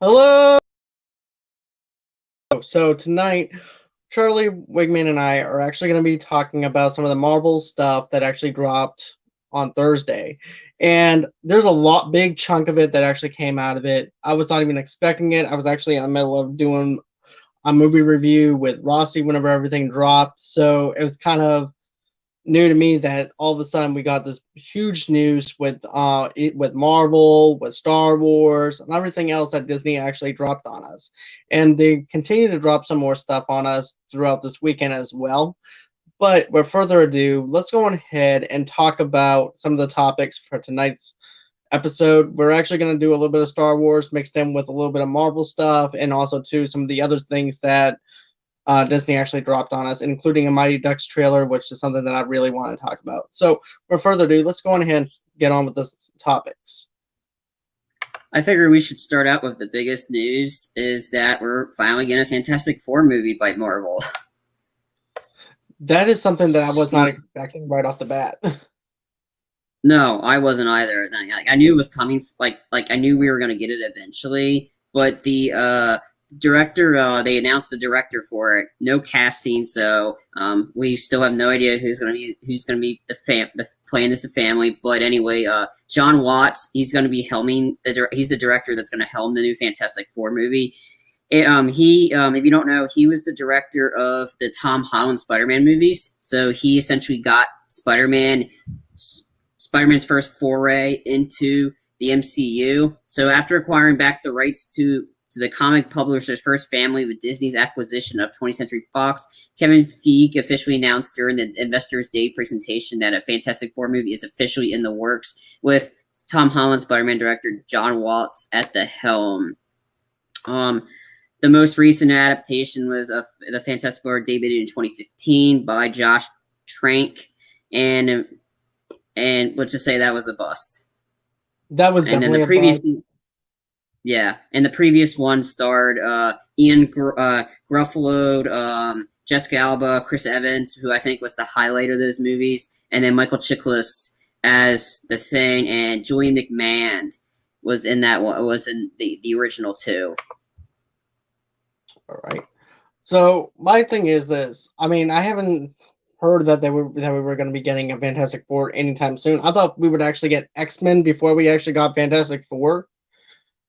Hello. So tonight, Charlie Wigman and I are actually going to be talking about some of the Marvel stuff that actually dropped on Thursday. And there's a big chunk of it that actually came out of it. I was not even expecting it. I was actually in the middle of doing a movie review with Rossi whenever everything dropped. So it was kind of new to me that all of a sudden we got this huge news with Marvel, with Star Wars, and everything else that Disney actually dropped on us, and they continue to drop some more stuff on us throughout this weekend as well. But with further ado, let's go on ahead and talk about some of the topics for tonight's episode. We're actually going to do a little bit of Star Wars mixed in with a little bit of Marvel stuff, and also too some of the other things that Disney actually dropped on us, including a Mighty Ducks trailer, which is something that I really want to talk about. So, without further ado, let's go on ahead and get on with this topics. I figure we should start out with the biggest news is that we're finally getting a Fantastic Four movie by Marvel. That is something that I was not expecting right off the bat. No, I wasn't either. I knew it was coming. Like I knew we were going to get it eventually. But the director, they announced the director for it. No casting, so we still have no idea who's going to be playing this family. But anyway, John Watts, he's going to be helming he's the director that's going to helm the new Fantastic Four movie. If you don't know, he was the director of the Tom Holland Spider-Man movies. So he essentially got Spider-Man's first foray into the MCU. So after acquiring back the rights to the comic publisher's first family with Disney's acquisition of 20th Century Fox, Kevin Feige officially announced during the Investors' Day presentation that a Fantastic Four movie is officially in the works, with Tom Holland Spider-Man director John Watts at the helm. The most recent adaptation was of the Fantastic Four, debuted in 2015 by Josh Trank, and let's just say that was a bust. That was definitely a bust. Yeah, and the previous one starred Ian Gruffalo, Jessica Alba, Chris Evans, who I think was the highlight of those movies, and then Michael Chiklis as the Thing, and Julian McMahon was in that one. Was in the original too. All right. So my thing is this. I mean, I haven't heard that we were going to be getting a Fantastic Four anytime soon. I thought we would actually get X-Men before we actually got Fantastic Four,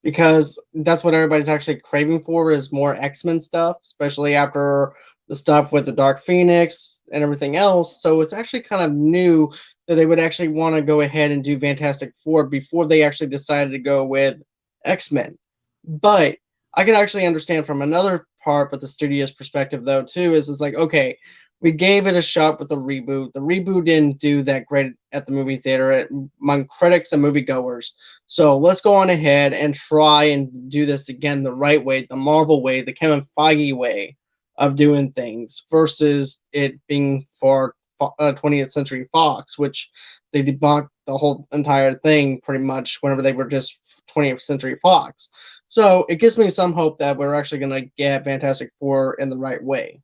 because that's what everybody's actually craving for, is more X-Men stuff, especially after the stuff with the Dark Phoenix and everything else. So it's actually kind of new that they would actually want to go ahead and do Fantastic Four before they actually decided to go with X-Men. But I can actually understand from another part, but the studio's perspective though too is like, okay, we gave it a shot with the reboot. The reboot didn't do that great at the movie theater among critics and moviegoers. So let's go on ahead and try and do this again the right way, the Marvel way, the Kevin Feige way of doing things, versus it being for 20th Century Fox, which they debunked the whole entire thing pretty much whenever they were just 20th Century Fox. So it gives me some hope that we're actually going to get Fantastic Four in the right way.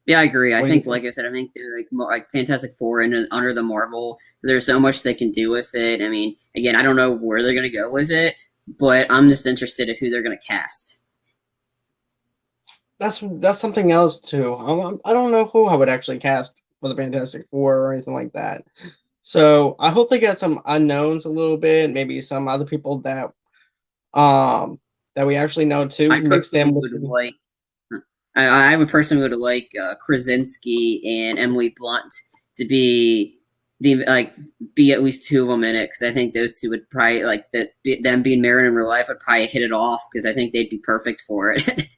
Yeah, I agree. I think, like I said, I think they're like Fantastic Four and under the Marvel. There's so much they can do with it. I mean, again, I don't know where they're going to go with it, but I'm just interested in who they're going to cast. That's something else too. I don't know who I would actually cast for the Fantastic Four or anything like that. So I hope they get some unknowns a little bit, maybe some other people that we actually know too. I personally would personally like Krasinski and Emily Blunt to be be at least two of them in it, because I think those two would probably them being married in real life would probably hit it off, because I think they'd be perfect for it.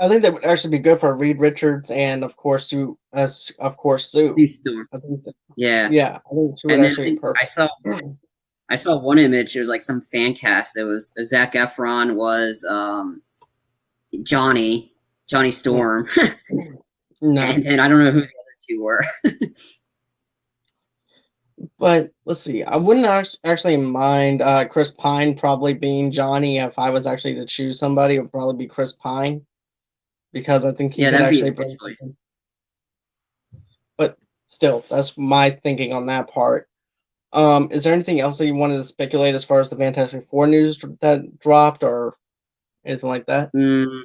I think that would actually be good for Reed Richards and of course Sue. Yeah. Yeah. I think she would actually be perfect. I saw one image. It was like some fan cast. It was Zac Efron was Johnny Storm, no. and I don't know who the other two were. But let's see. I wouldn't actually mind Chris Pine probably being Johnny. If I was actually to choose somebody, it would probably be Chris Pine, because I think he could actually bring. But still, that's my thinking on that part. Is there anything else that you wanted to speculate as far as the Fantastic Four news that dropped or anything like that? Mm,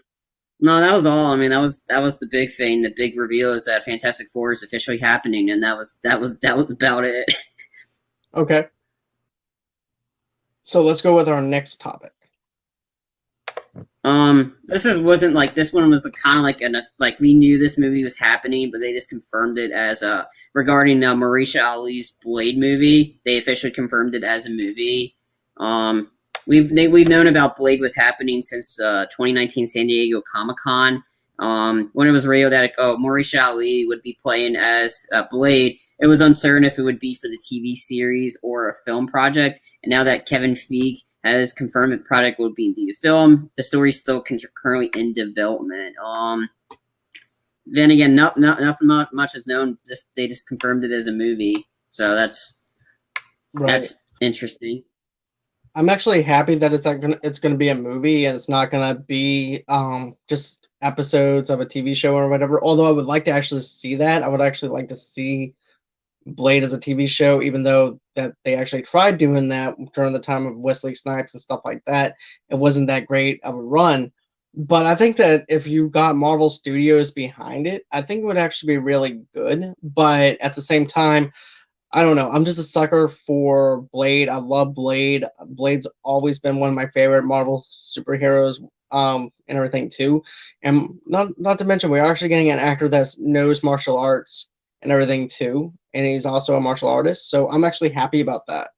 no, that was all. I mean, that was the big thing. The big reveal is that Fantastic Four is officially happening, and that was about it. Okay. So let's go with our next topic. Wasn't like this one was kind of like like we knew this movie was happening, but they just confirmed it as regarding Marisha Ali's Blade movie. They officially confirmed it as a movie. Um, we've known about Blade was happening since 2019 San Diego Comic Con. When it was revealed that Marisha Ali would be playing as Blade, it was uncertain if it would be for the TV series or a film project. And now that Kevin Feige has confirmed that the project will be indeed a film, the story is still currently in development. Then again, nothing much is known. They just confirmed it as a movie, so that's interesting. I'm actually happy that it's gonna be a movie and it's not gonna be just episodes of a TV show or whatever. Although I would like to actually see that. I would actually like to see Blade as a TV show, even though that they actually tried doing that during the time of Wesley Snipes and stuff like that. It wasn't that great of a run. But I think that if you got Marvel Studios behind it, I think it would actually be really good. But at the same time, I don't know. I'm just a sucker for Blade. I love Blade. Blade's always been one of my favorite Marvel superheroes, and everything too. And not to mention, we're actually getting an actor that knows martial arts and everything too, and he's also a martial artist. So I'm actually happy about that.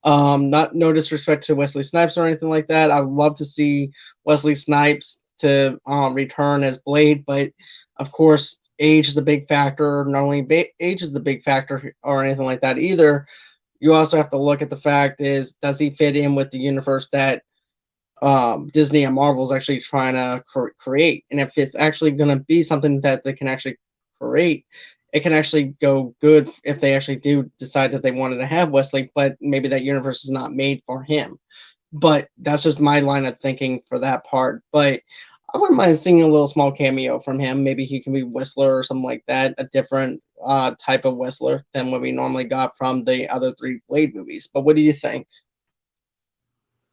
Not no disrespect to Wesley Snipes or anything like that. I'd love to see Wesley Snipes to return as Blade, but of course, age is a big factor. Not only age is the big factor or anything like that either. You also have to look at the fact is does he fit in with the universe that Disney and Marvel is actually trying to create, and if it's actually going to be something that they can actually create, it can actually go good if they actually do decide that they wanted to have Wesley, but maybe that universe is not made for him. But that's just my line of thinking for that part. But I wouldn't mind seeing a little small cameo from him. Maybe he can be Whistler or something like that, a different type of Whistler than what we normally got from the other three Blade movies. But what do you think?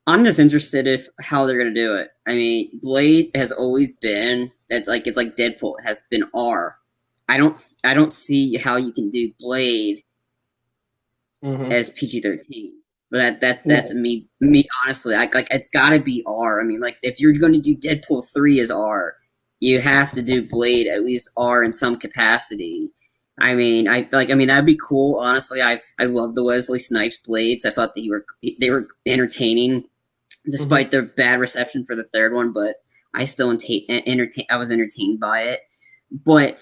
I'm just interested if how they're gonna do it. I mean, Blade has always been it's like Deadpool has been R. I don't see how you can do Blade as PG-13. But that's me honestly. Like it's got to be R. I mean, like if you're going to do Deadpool 3 as R, you have to do Blade at least R in some capacity. I mean, that'd be cool. Honestly, I love the Wesley Snipes Blades. I thought they were entertaining, despite their bad reception for the third one. But I still I was entertained by it. But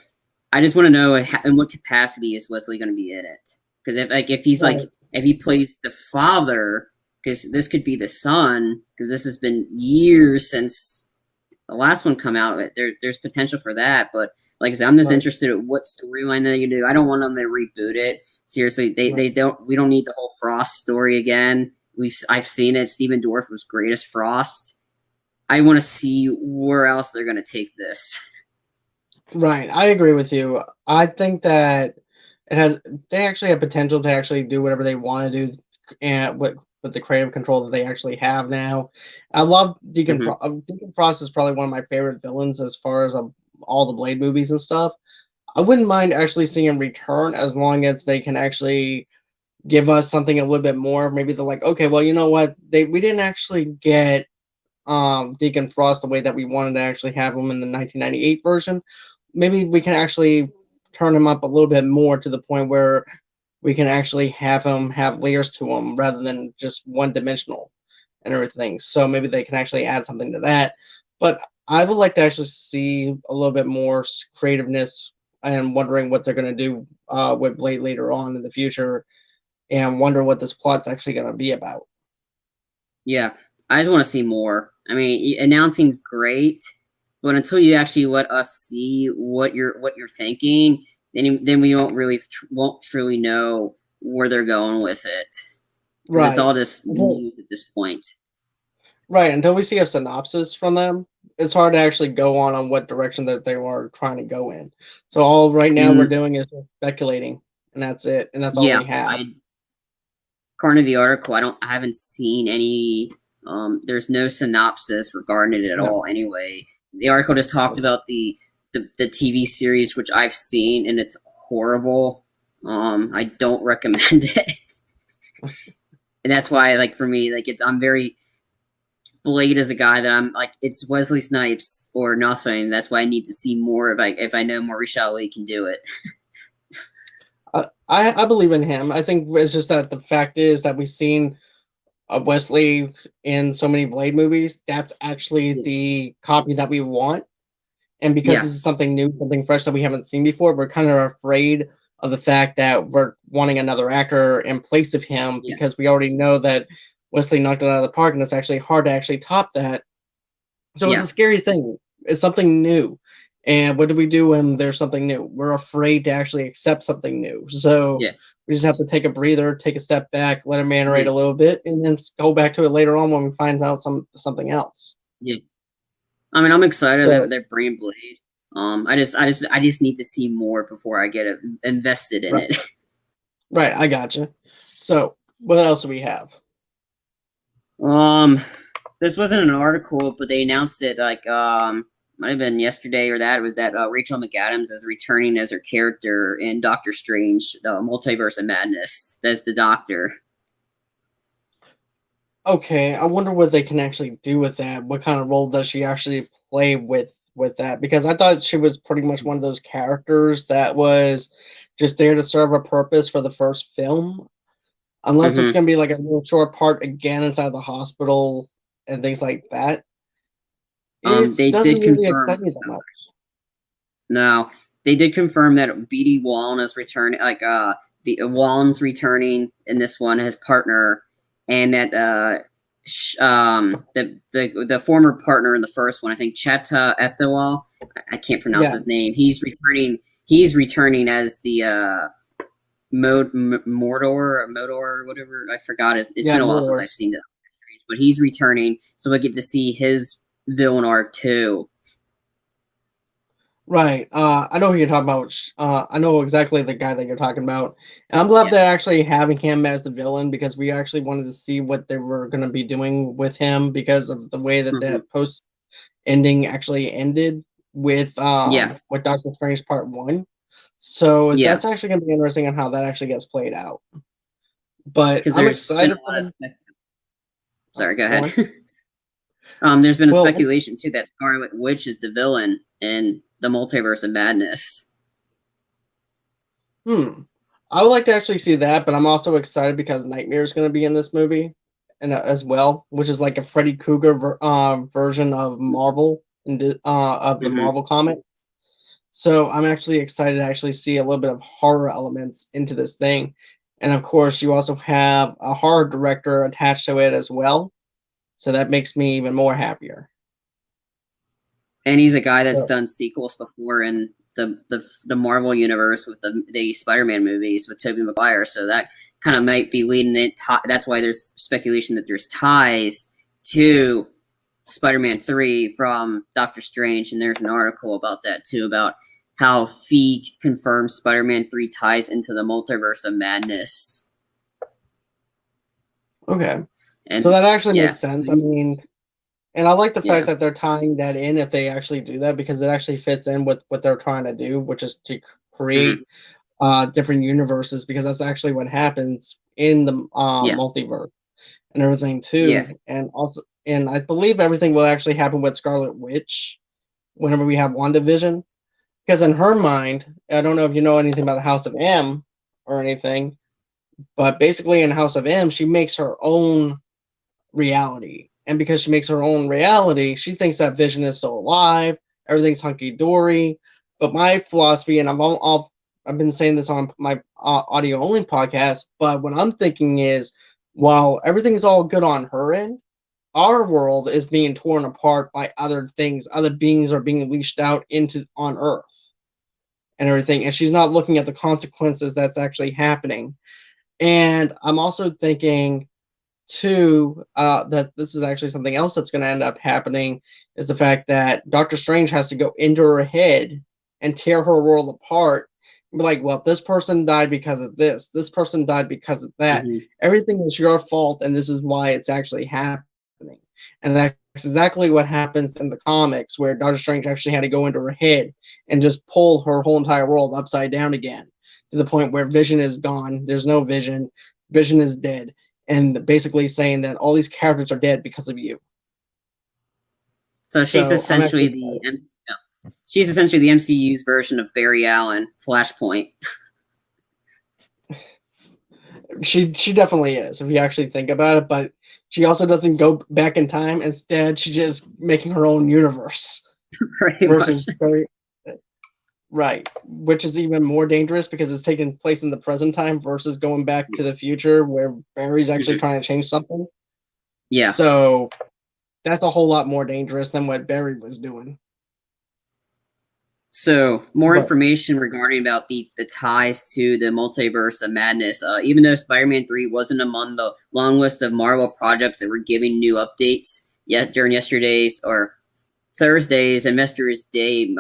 I just want to know in what capacity is Wesley going to be in it? Because if he's like if he plays the father, because this could be the son, because this has been years since the last one come out. There's potential for that, but like I said, I'm just interested in what storyline they do. I don't want them to reboot it. Seriously, they don't. We don't need the whole Frost story again. I've seen it. Stephen Dorff was great as Frost. I want to see where else they're going to take this. Right, I agree with you. I think that they actually have potential to actually do whatever they want to do, and with the creative control that they actually have now. I love Deacon Frost. Deacon Frost is probably one of my favorite villains as far as all the Blade movies and stuff. I wouldn't mind actually seeing him return as long as they can actually give us something a little bit more. Maybe they're like, okay, well, you know what? We didn't actually get Deacon Frost the way that we wanted to actually have him in the 1998 version. Maybe we can actually turn him up a little bit more to the point where we can actually have him have layers to him rather than just one dimensional and everything. So maybe they can actually add something to that. But I would like to actually see a little bit more creativeness and wondering what they're going to do with Blade later on in the future and wonder what this plot's actually going to be about. Yeah, I just want to see more. I mean, announcing's great, but until you actually let us see what you're thinking, then we won't truly know where they're going with it. Right, it's all just news at this point. Right, until we see a synopsis from them, it's hard to actually go on what direction that they are trying to go in. So all right now we're doing is just speculating, and that's it, and that's all we have. according to the article, I haven't seen any. There's no synopsis regarding it at No. all. Anyway, the article just talked about the TV series, which I've seen, and it's horrible. I don't recommend it, and that's why, like, for me, like, I'm very Blade is a guy that I'm like, it's Wesley Snipes or nothing. That's why I need to see more if I know Maurice Lee can do it. I believe in him. I think it's just that the fact is that we've seen Wesley in so many Blade movies. That's actually the copy that we want. And because Yeah. this is something new, something fresh that we haven't seen before, we're kind of afraid of the fact that we're wanting another actor in place of him because we already know that Wesley knocked it out of the park, and it's actually hard to actually top that. So it's a scary thing. It's something new. And what do we do when there's something new? We're afraid to actually accept something new. So we just have to take a breather, take a step back, let it marinate a little bit, and then go back to it later on when we find out something else. Yeah. I mean, I'm excited that they're bringing Blade. I just need to see more before I get invested in it. Right, I gotcha. So, what else do we have? This wasn't an article, but they announced it like might have been yesterday or that. It was that Rachel McAdams is returning as her character in Doctor Strange, the Multiverse of Madness. That's the Doctor. Okay, I wonder what they can actually do with that. What kind of role does she actually play with that? Because I thought she was pretty much one of those characters that was just there to serve a purpose for the first film. Unless it's going to be like a little short part again inside the hospital and things like that. They doesn't did really confirm excite me that much. No, they did confirm that B.D. Wallen is returning. Like the Wallen's returning in this one, his partner, and that the former partner in the first one, I think Chata Etewal, I can't pronounce his name. He's returning. He's returning as the Mordor or whatever. I forgot. It's been a while since I've seen it, but he's returning, so we get to see his villain arc too. Right. I know who you're talking about. I know exactly the guy that you're talking about. And I'm glad they're actually having him as the villain because we actually wanted to see what they were going to be doing with him because of the way that that post ending actually ended with Doctor Strange Part 1. So that's actually going to be interesting on how that actually gets played out. But I'm excited for them. Sorry, go ahead. There's been a speculation too that Scarlet Witch is the villain in the Multiverse of Madness. I would like to actually see that, but I'm also excited because Nightmare is going to be in this movie, and as well, which is like a Freddy Krueger version of Marvel of the Marvel comics. So I'm actually excited to actually see a little bit of horror elements into this thing, and of course, you also have a horror director attached to it as well. So that makes me even more happier. And he's a guy that's done sequels before in the Marvel universe with the Spider-Man movies with Tobey Maguire. So that kind of might be leading it. That's why there's speculation that there's ties to Spider-Man 3 from Doctor Strange. And there's an article about that too, about how Feige confirms Spider-Man 3 ties into the Multiverse of Madness. Okay. And so that actually makes sense. I mean, and I like the fact that they're tying that in if they actually do that because it actually fits in with what they're trying to do, which is to create different universes because that's actually what happens in the multiverse and everything too. And also, and I believe everything will actually happen with Scarlet Witch whenever we have WandaVision because in her mind, I don't know if you know anything about House of M or anything, but basically in House of M, she makes her own reality. And because she makes her own reality, she thinks that Vision is still alive. Everything's hunky-dory. But my philosophy, and I've been saying this on my audio-only podcast, but what I'm thinking is, while everything's all good on her end, our world is being torn apart by other things. Other beings are being leashed out on Earth and everything. And she's not looking at the consequences that's actually happening. And I'm also thinking too, that this is actually something else that's going to end up happening is the fact that Doctor Strange has to go into her head and tear her world apart like, well, this person died because of this person died because of that. Mm-hmm. Everything is your fault, and this is why it's actually happening. And that's exactly what happens in the comics, where Doctor Strange actually had to go into her head and just pull her whole entire world upside down again, to the point where Vision is gone. There's no Vision. Vision is dead, and basically saying that all these characters are dead because of you. So she's So I'm essentially actually, she's essentially the MCU's version of Barry Allen, Flashpoint. she definitely is, if you actually think about it, but she also doesn't go back in time. Instead, she's just making her own universe Pretty versus much. Barry. Right, which is even more dangerous because it's taking place in the present time versus going back to the future where Barry's actually trying to change something. Yeah. So that's a whole lot more dangerous than what Barry was doing. So more But information regarding about the ties to the multiverse of madness. Even though Spider-Man 3 wasn't among the long list of Marvel projects that were giving new updates yet during yesterday's or Thursday's Investors Day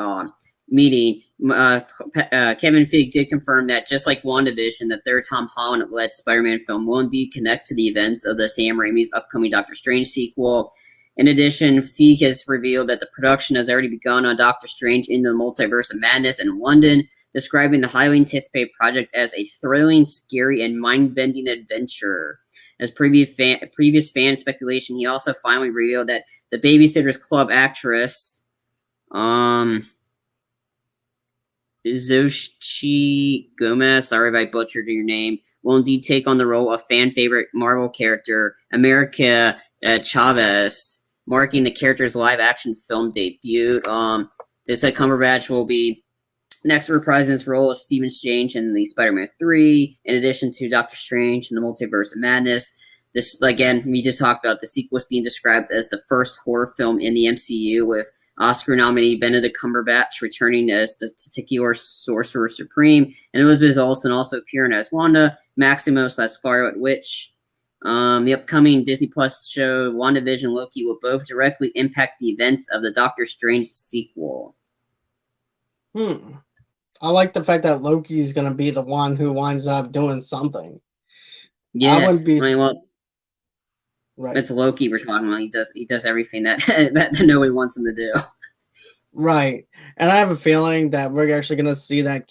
meeting, Kevin Feige did confirm that just like WandaVision, the third Tom Holland-led Spider-Man film will indeed connect to the events of the Sam Raimi's upcoming Doctor Strange sequel. In addition, Feige has revealed that the production has already begun on Doctor Strange in the Multiverse of Madness in London, describing the highly anticipated project as a thrilling, scary, and mind-bending adventure. As previous fan speculation, he also finally revealed that the Babysitters Club actress, Xochitl Gomez, sorry if I butchered your name, will indeed take on the role of fan favorite Marvel character America Chavez, marking the character's live action film debut. They said Cumberbatch will be next reprising his role as Stephen Strange in the Spider-Man 3, in addition to Doctor Strange in the Multiverse of Madness. This, again, we just talked about the sequel is being described as the first horror film in the MCU, with Oscar nominee Benedict Cumberbatch returning as the titular Sorcerer Supreme, and Elizabeth Olsen also appearing as Wanda Maximoff as Scarlet Witch. The upcoming Disney Plus show WandaVision Loki will both directly impact the events of the Doctor Strange sequel. I like the fact that Loki's going to be the one who winds up doing something. Yeah, I wouldn't be. Right. It's Loki we're talking about. He does everything that that nobody wants him to do. Right, and I have a feeling that we're actually going to see that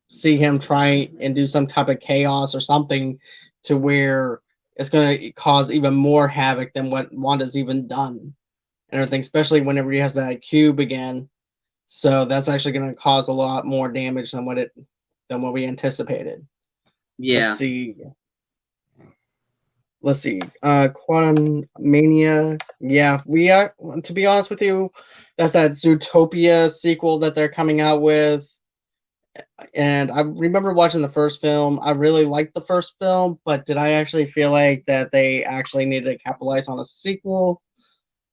see him try and do some type of chaos or something to where it's going to cause even more havoc than what Wanda's even done and everything, especially whenever he has that cube again. So that's actually going to cause a lot more damage than what we anticipated. Yeah. Let's see. Quantum Mania. Yeah, we are. To be honest with you, that's that Zootopia sequel that they're coming out with. And I remember watching the first film. I really liked the first film, but did I actually feel like that they actually needed to capitalize on a sequel?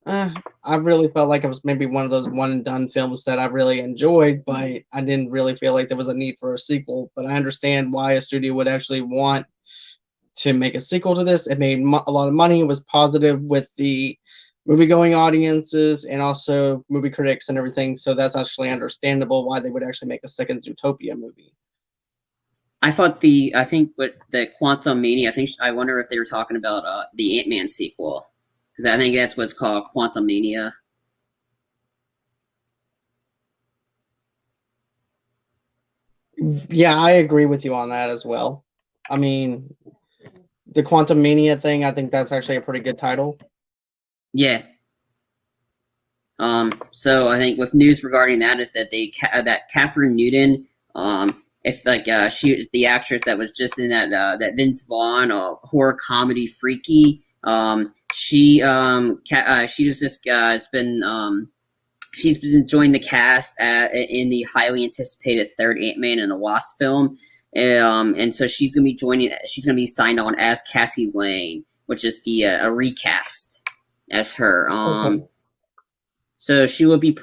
I really felt like it was maybe one of those one and done films that I really enjoyed, but I didn't really feel like there was a need for a sequel. But I understand why a studio would actually want to make a sequel to this. It made a lot of money. It was positive with the movie-going audiences and also movie critics and everything. So that's actually understandable why they would actually make a second Zootopia movie. I think what the Quantum Mania. I wonder if they were talking about the Ant-Man sequel, because I think that's what's called Quantum Mania. Yeah, I agree with you on that as well. I mean, the Quantum Mania thing, I think that's actually a pretty good title. Yeah. So I think with news regarding that is that that Catherine Newton, she was the actress that was just in that Vince Vaughn horror comedy Freaky. She was just she's been joined the cast in the highly anticipated third Ant-Man and the Wasp film. And so she's gonna be signed on as Cassie Lang, which is a recast as her. Okay. So she will be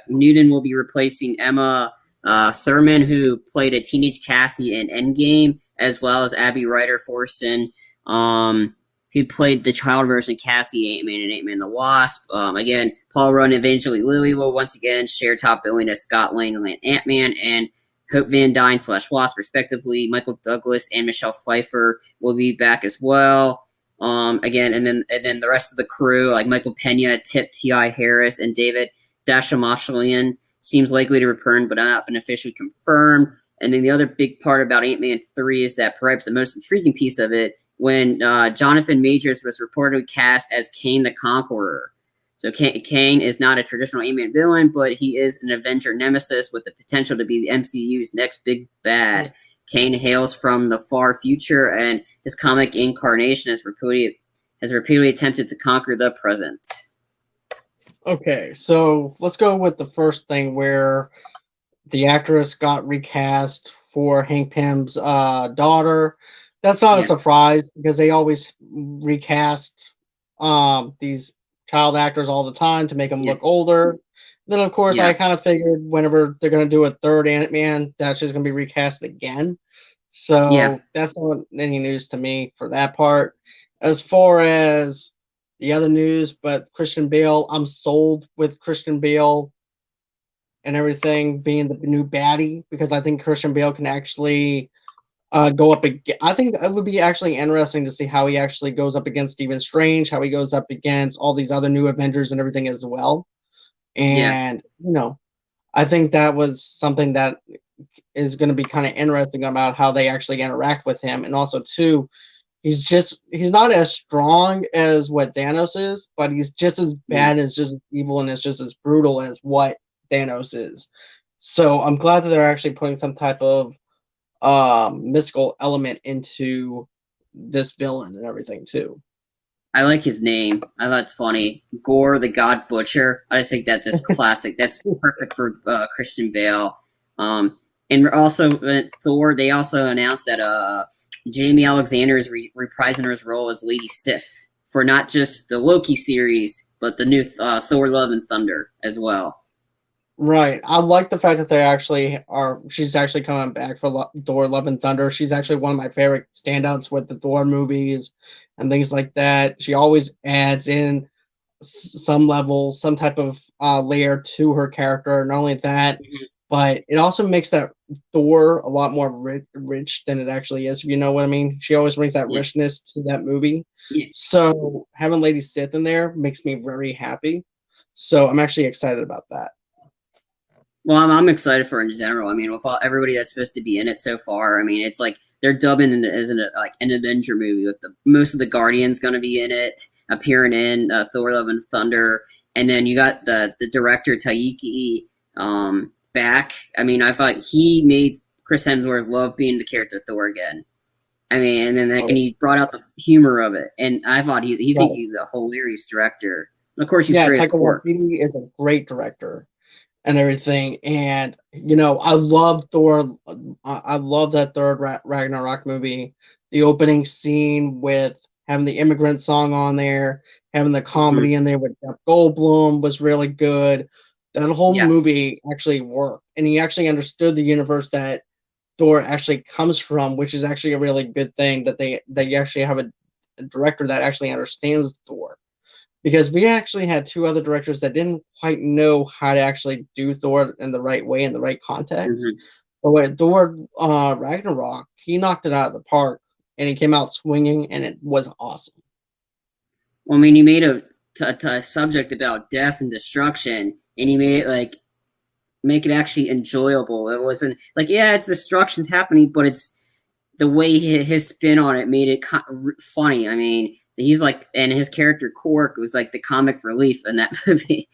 Newton will be replacing Emma Thurman, who played a teenage Cassie in Endgame, as well as Abby Ryder Forson, who played the child version of Cassie, Ant-Man and Ant-Man the Wasp. Again, Paul Rudd and Evangeline Lilly will once again share top billing as Scott Lang and Ant-Man, and Hope Van Dyne / Wasp, respectively. Michael Douglas and Michelle Pfeiffer will be back as well. Again, and then the rest of the crew, like Michael Pena, Tip T.I. Harris, and David Dastmalchian, seems likely to return, but not been officially confirmed. And then the other big part about Ant-Man 3 is that perhaps the most intriguing piece of it, when Jonathan Majors was reportedly cast as Kane the Conqueror. So Kane is not a traditional Ant-Man villain, but he is an Avenger nemesis with the potential to be the MCU's next big bad. Kane hails from the far future, and his comic incarnation has repeatedly attempted to conquer the present. Okay, so let's go with the first thing where the actress got recast for Hank Pym's daughter. That's not a surprise because they always recast these child actors all the time to make them look older. Then, of course, I kind of figured whenever they're going to do a third Ant-Man, that's just going to be recast again. So that's not any news to me for that part. As far as the other news, but Christian Bale, I'm sold with Christian Bale and everything being the new baddie because I think Christian Bale can actually go up again. I think it would be actually interesting to see how he actually goes up against Stephen Strange, how he goes up against all these other new Avengers and everything as well. And you know, I think that was something that is going to be kind of interesting about how they actually interact with him. And also too, he's not as strong as what Thanos is, but he's just as bad as just as evil and is just as brutal as what Thanos is. So I'm glad that they're actually putting some type of mystical element into this villain and everything too. I like his name. I thought it's funny. Gore the God Butcher. I just think that's just classic. That's perfect for Christian Bale. And also Thor, they also announced that Jamie Alexander is reprising her role as Lady Sif for not just the Loki series, but the new Thor Love and Thunder as well. Right. I like the fact that they actually she's actually coming back for Thor Love and Thunder. She's actually one of my favorite standouts with the Thor movies and things like that. She always adds in some level, some type of layer to her character. Not only that, but it also makes that Thor a lot more rich than it actually is, if you know what I mean. She always brings that richness to that movie. So having Lady Sif in there makes me very happy. So I'm actually excited about that. Well, I'm excited for it in general. I mean, with everybody that's supposed to be in it so far, I mean, it's like they're dubbing it as an Avenger movie with most of the Guardians going to be in it, appearing in Thor: Love and Thunder, and then you got the director Taiki back. I mean, I thought he made Chris Hemsworth love being the character Thor again. I mean, and then he brought out the humor of it, and I thought he thinks he's a hilarious director. And of course, he's great as Quark. Taika is a great director and everything, and you know, I love Thor. I love that third Ragnarok movie. The opening scene with having the immigrant song on there, having the comedy in there with Jeff Goldblum was really good. That whole movie actually worked, and he actually understood the universe that Thor actually comes from, which is actually a really good thing that you actually have a director that actually understands Thor. Because we actually had two other directors that didn't quite know how to actually do Thor in the right way, in the right context. But with Thor Ragnarok, he knocked it out of the park, and he came out swinging, and it was awesome. Well, I mean, he made a subject about death and destruction, and he made it make it actually enjoyable. It wasn't like, it's destruction's happening, but it's the way his spin on it made it funny. I mean, he's and his character Quark was like the comic relief in that movie.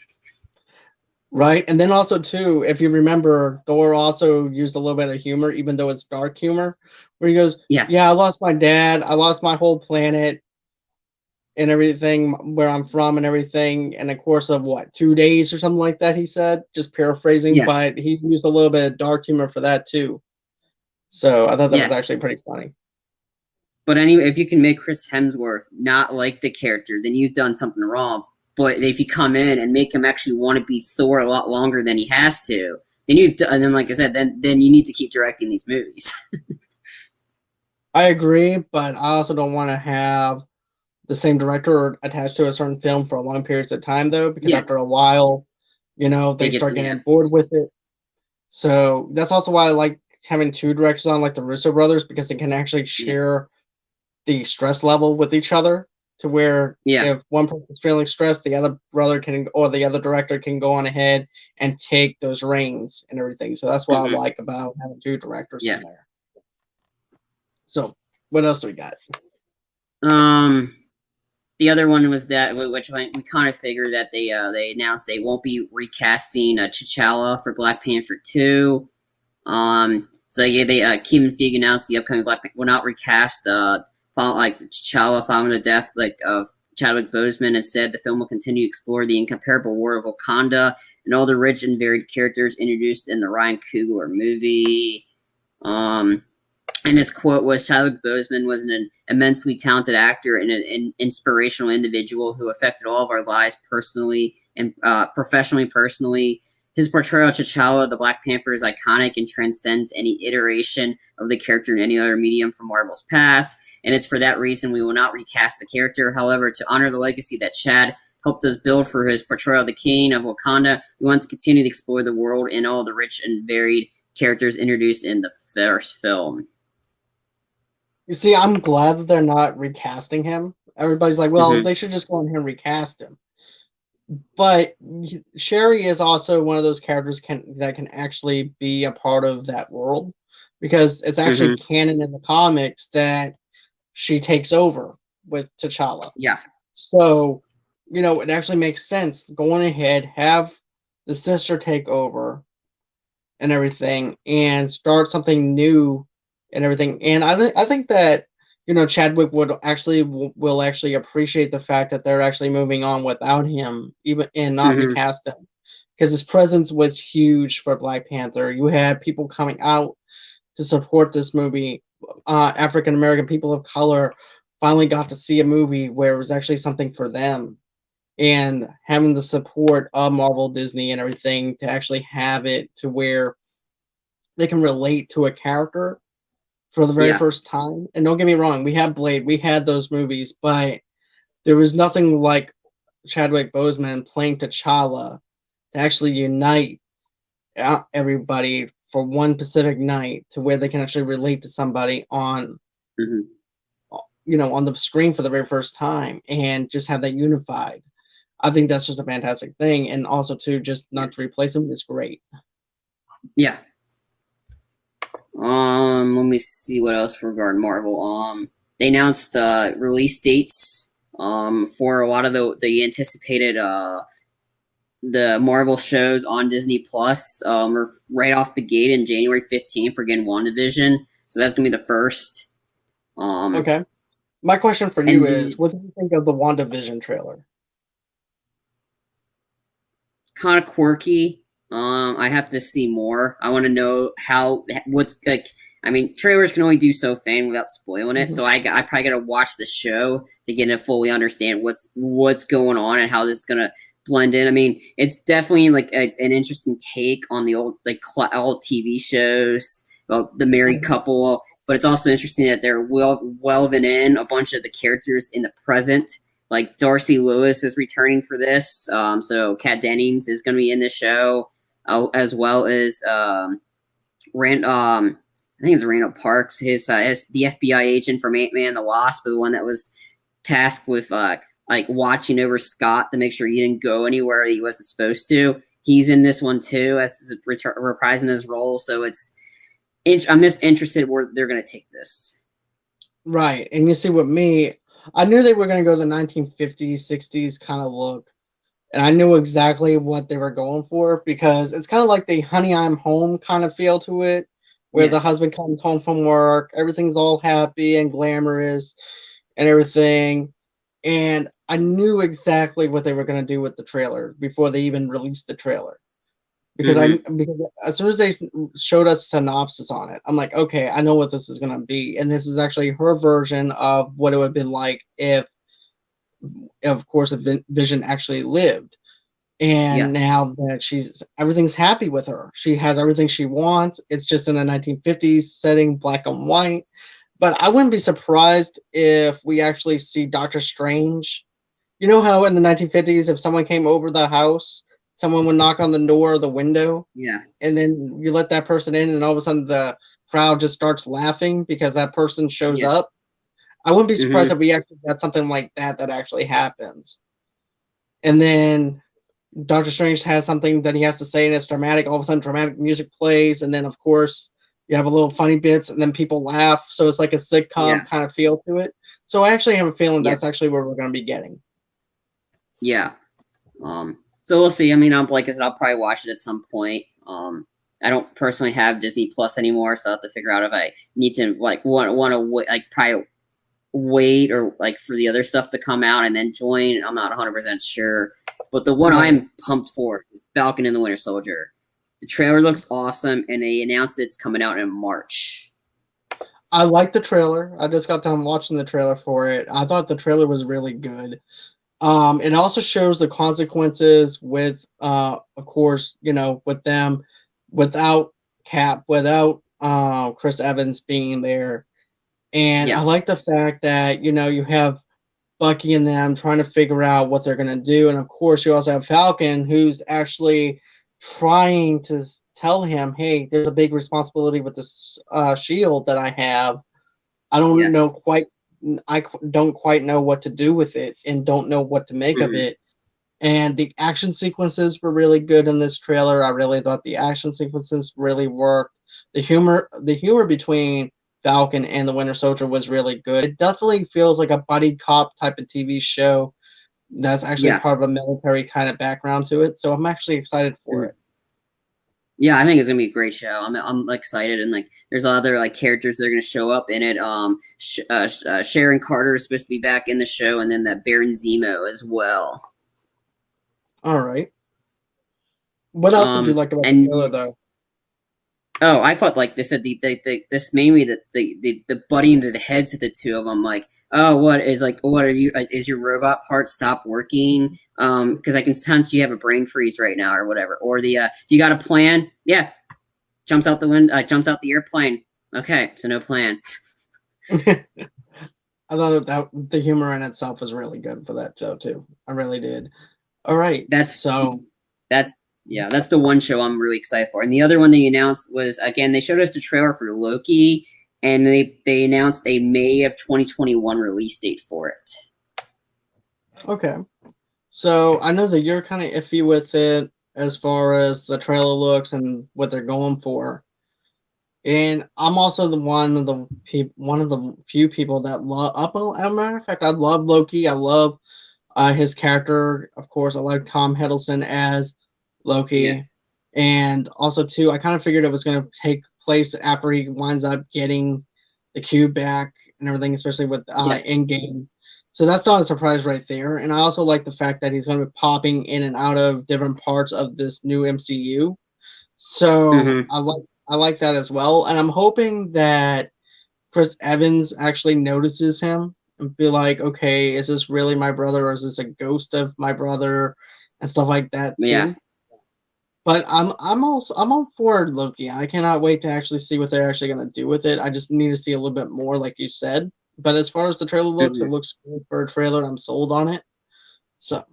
Right. And then also too, if you remember, Thor also used a little bit of humor, even though it's dark humor, where he goes, I lost my dad, I lost my whole planet and everything, where I'm from and everything, in a course of 2 days or something like that, he said, just paraphrasing, but he used a little bit of dark humor for that too. So I thought that was actually pretty funny. But anyway, if you can make Chris Hemsworth not like the character, then you've done something wrong. But if you come in and make him actually want to be Thor a lot longer than he has to, then like I said, then you need to keep directing these movies. I agree, but I also don't want to have the same director attached to a certain film for a long periods of time, though, because after a while, they start getting bored with it. So that's also why I like having two directors on, like the Russo brothers, because they can actually Yeah. share the stress level with each other, to where Yeah. if one person's feeling stressed, the other brother can, or the other director can go on ahead and take those reins and everything. So that's what I Hmm. like about having two directors Yeah. on there. So what else do we got? The other one was that, which we kind of figured that they announced they won't be recasting T'Challa for Black Panther 2. So yeah, Kevin Feige announced the upcoming Black Panther will not recast T'Challa following the death of Chadwick Boseman. Instead, the film will continue to explore the incomparable world of Wakanda and all the rich and varied characters introduced in the Ryan Coogler movie. And his quote was, Chadwick Boseman was an immensely talented actor and an inspirational individual who affected all of our lives personally and professionally. Personally, his portrayal of T'Challa, the Black Panther, is iconic and transcends any iteration of the character in any other medium from Marvel's past. And it's for that reason we will not recast the character. However, to honor the legacy that Chad helped us build for his portrayal of the King of Wakanda, we want to continue to explore the world and all the rich and varied characters introduced in the first film. You see, I'm glad that they're not recasting him. Everybody's like, well, they should just go on here and recast him. But Sherry is also one of those characters that can actually be a part of that world, because it's actually canon in the comics that she takes over with T'Challa. Yeah. So, it actually makes sense going ahead, have the sister take over and everything, and start something new and everything. And I think that Chadwick will actually appreciate the fact that they're actually moving on without him, even and not recast him, because his presence was huge for Black Panther. You had people coming out to support this movie. African American people of color finally got to see a movie where it was actually something for them, and having the support of Marvel, Disney, and everything to actually have it to where they can relate to a character for the very first time. And don't get me wrong, we had Blade, we had those movies, but there was nothing like Chadwick Boseman playing T'Challa to actually unite everybody for one specific night, to where they can actually relate to somebody on on the screen for the very first time, and just have that unified. I think that's just a fantastic thing. And also to just not to replace him is great. Yeah. Let me see what else regarding Marvel. They announced release dates for a lot of the anticipated the Marvel shows on Disney Plus. Right off the gate in January 15th for getting WandaVision. So that's gonna be the first. Okay. My question for you is, what did you think of the WandaVision trailer? Kind of quirky. I have to see more. I want to know what's like. I mean, trailers can only do so fan without spoiling it. So I probably got to watch the show to get to fully understand what's going on and how this is gonna blend in. I mean, it's definitely like an interesting take on the old old TV shows about the married couple, but it's also interesting that they're weaving in a bunch of the characters in the present. Like Darcy Lewis is returning for this, so Kat Dennings is going to be in the show, as well as I think it's Randall Parks, his the FBI agent from Ant-Man and the Wasp, the one that was tasked with watching over Scott to make sure he didn't go anywhere he wasn't supposed to. He's in this one too, as reprising his role. So I'm just interested where they're going to take this. Right, and you see, with me, I knew they were going to go the 1950s, 60s kind of look, and I knew exactly what they were going for, because it's kind of like the Honey, I'm Home kind of feel to it, where the husband comes home from work, everything's all happy and glamorous and everything, and I knew exactly what they were going to do with the trailer before they even released the trailer. Because because as soon as they showed us synopsis on it, I'm like, okay, I know what this is going to be. And this is actually her version of what it would have been like if, of course, if Vision actually lived. And now that everything's happy with her. She has everything she wants. It's just in a 1950s setting, black and white. But I wouldn't be surprised if we actually see Doctor Strange. You know how in the 1950s, if someone came over the house someone would knock on the door or the window, Yeah. and then you let that person in, and all of a sudden the crowd just starts laughing because that person shows Yeah. up. I wouldn't be surprised Mm-hmm. if we actually got something like that actually happens. And then Doctor Strange has something that he has to say, and it's dramatic. All of a sudden, dramatic music plays, and then of course you have a little funny bits, and then people laugh. So it's like a sitcom Yeah. kind of feel to it. So I actually have a feeling Yeah. that's actually what we're going to be getting. Yeah. So we'll see. I mean, like I said, I'll probably watch it at some point. I don't personally have Disney Plus anymore, so I have to figure out if I need to like want to like probably wait or like for the other stuff to come out and then join. I'm not 100% sure, but the one I'm pumped for is Falcon and the Winter Soldier. The trailer looks awesome, and they announced it's coming out in March. I like the trailer. I just got done watching the trailer for it. I thought the trailer was really good. It also shows the consequences with, of course, with them, without Cap, without Chris Evans being there. And I like the fact that, you have Bucky and them trying to figure out what they're going to do. And of course, you also have Falcon, who's actually trying to tell him, hey, there's a big responsibility with this shield that I have. I don't know quite. I don't quite know what to do with it and don't know what to make of it. And the action sequences were really good in this trailer. I really thought the action sequences really worked. The humor between Falcon and the Winter Soldier was really good. It definitely feels like a buddy cop type of TV show that's actually part of a military kind of background to it. So I'm actually excited for it. Yeah, I think it's gonna be a great show. I'm excited, and like, there's other like characters that are gonna show up in it. Sharon Carter is supposed to be back in the show, and then that Baron Zemo as well. All right. What else did you like about the trailer, though? Oh, I thought like they said this mainly the butting to the heads of the two of them. Like, oh, what are you? Is your robot part stopped working? Because I can sense you have a brain freeze right now, or whatever. Or do you got a plan? Yeah, jumps out the window, jumps out the airplane. Okay, so no plan. I thought that the humor in itself was really good for that show too. I really did. All right, that's the one show I'm really excited for. And the other one they announced was, again, they showed us the trailer for Loki, and they announced a May of 2021 release date for it. Okay. So I know that you're kind of iffy with it as far as the trailer looks and what they're going for. And I'm also one of the few people that love. As a matter of fact, I love Loki. I love his character. Of course, I like Tom Hiddleston as Loki, and also too, I kind of figured it was going to take place after he winds up getting the cube back and everything, especially with Endgame. So that's not a surprise right there. And I also like the fact that he's going to be popping in and out of different parts of this new MCU. So I like that as well, and I'm hoping that Chris Evans actually notices him and be like, okay, is this really my brother, or is this a ghost of my brother, and stuff like that too. Yeah. But I'm on for Loki. I cannot wait to actually see what they're actually going to do with it. I just need to see a little bit more, like you said. But as far as the trailer looks, it looks good for a trailer. I'm sold on it. So,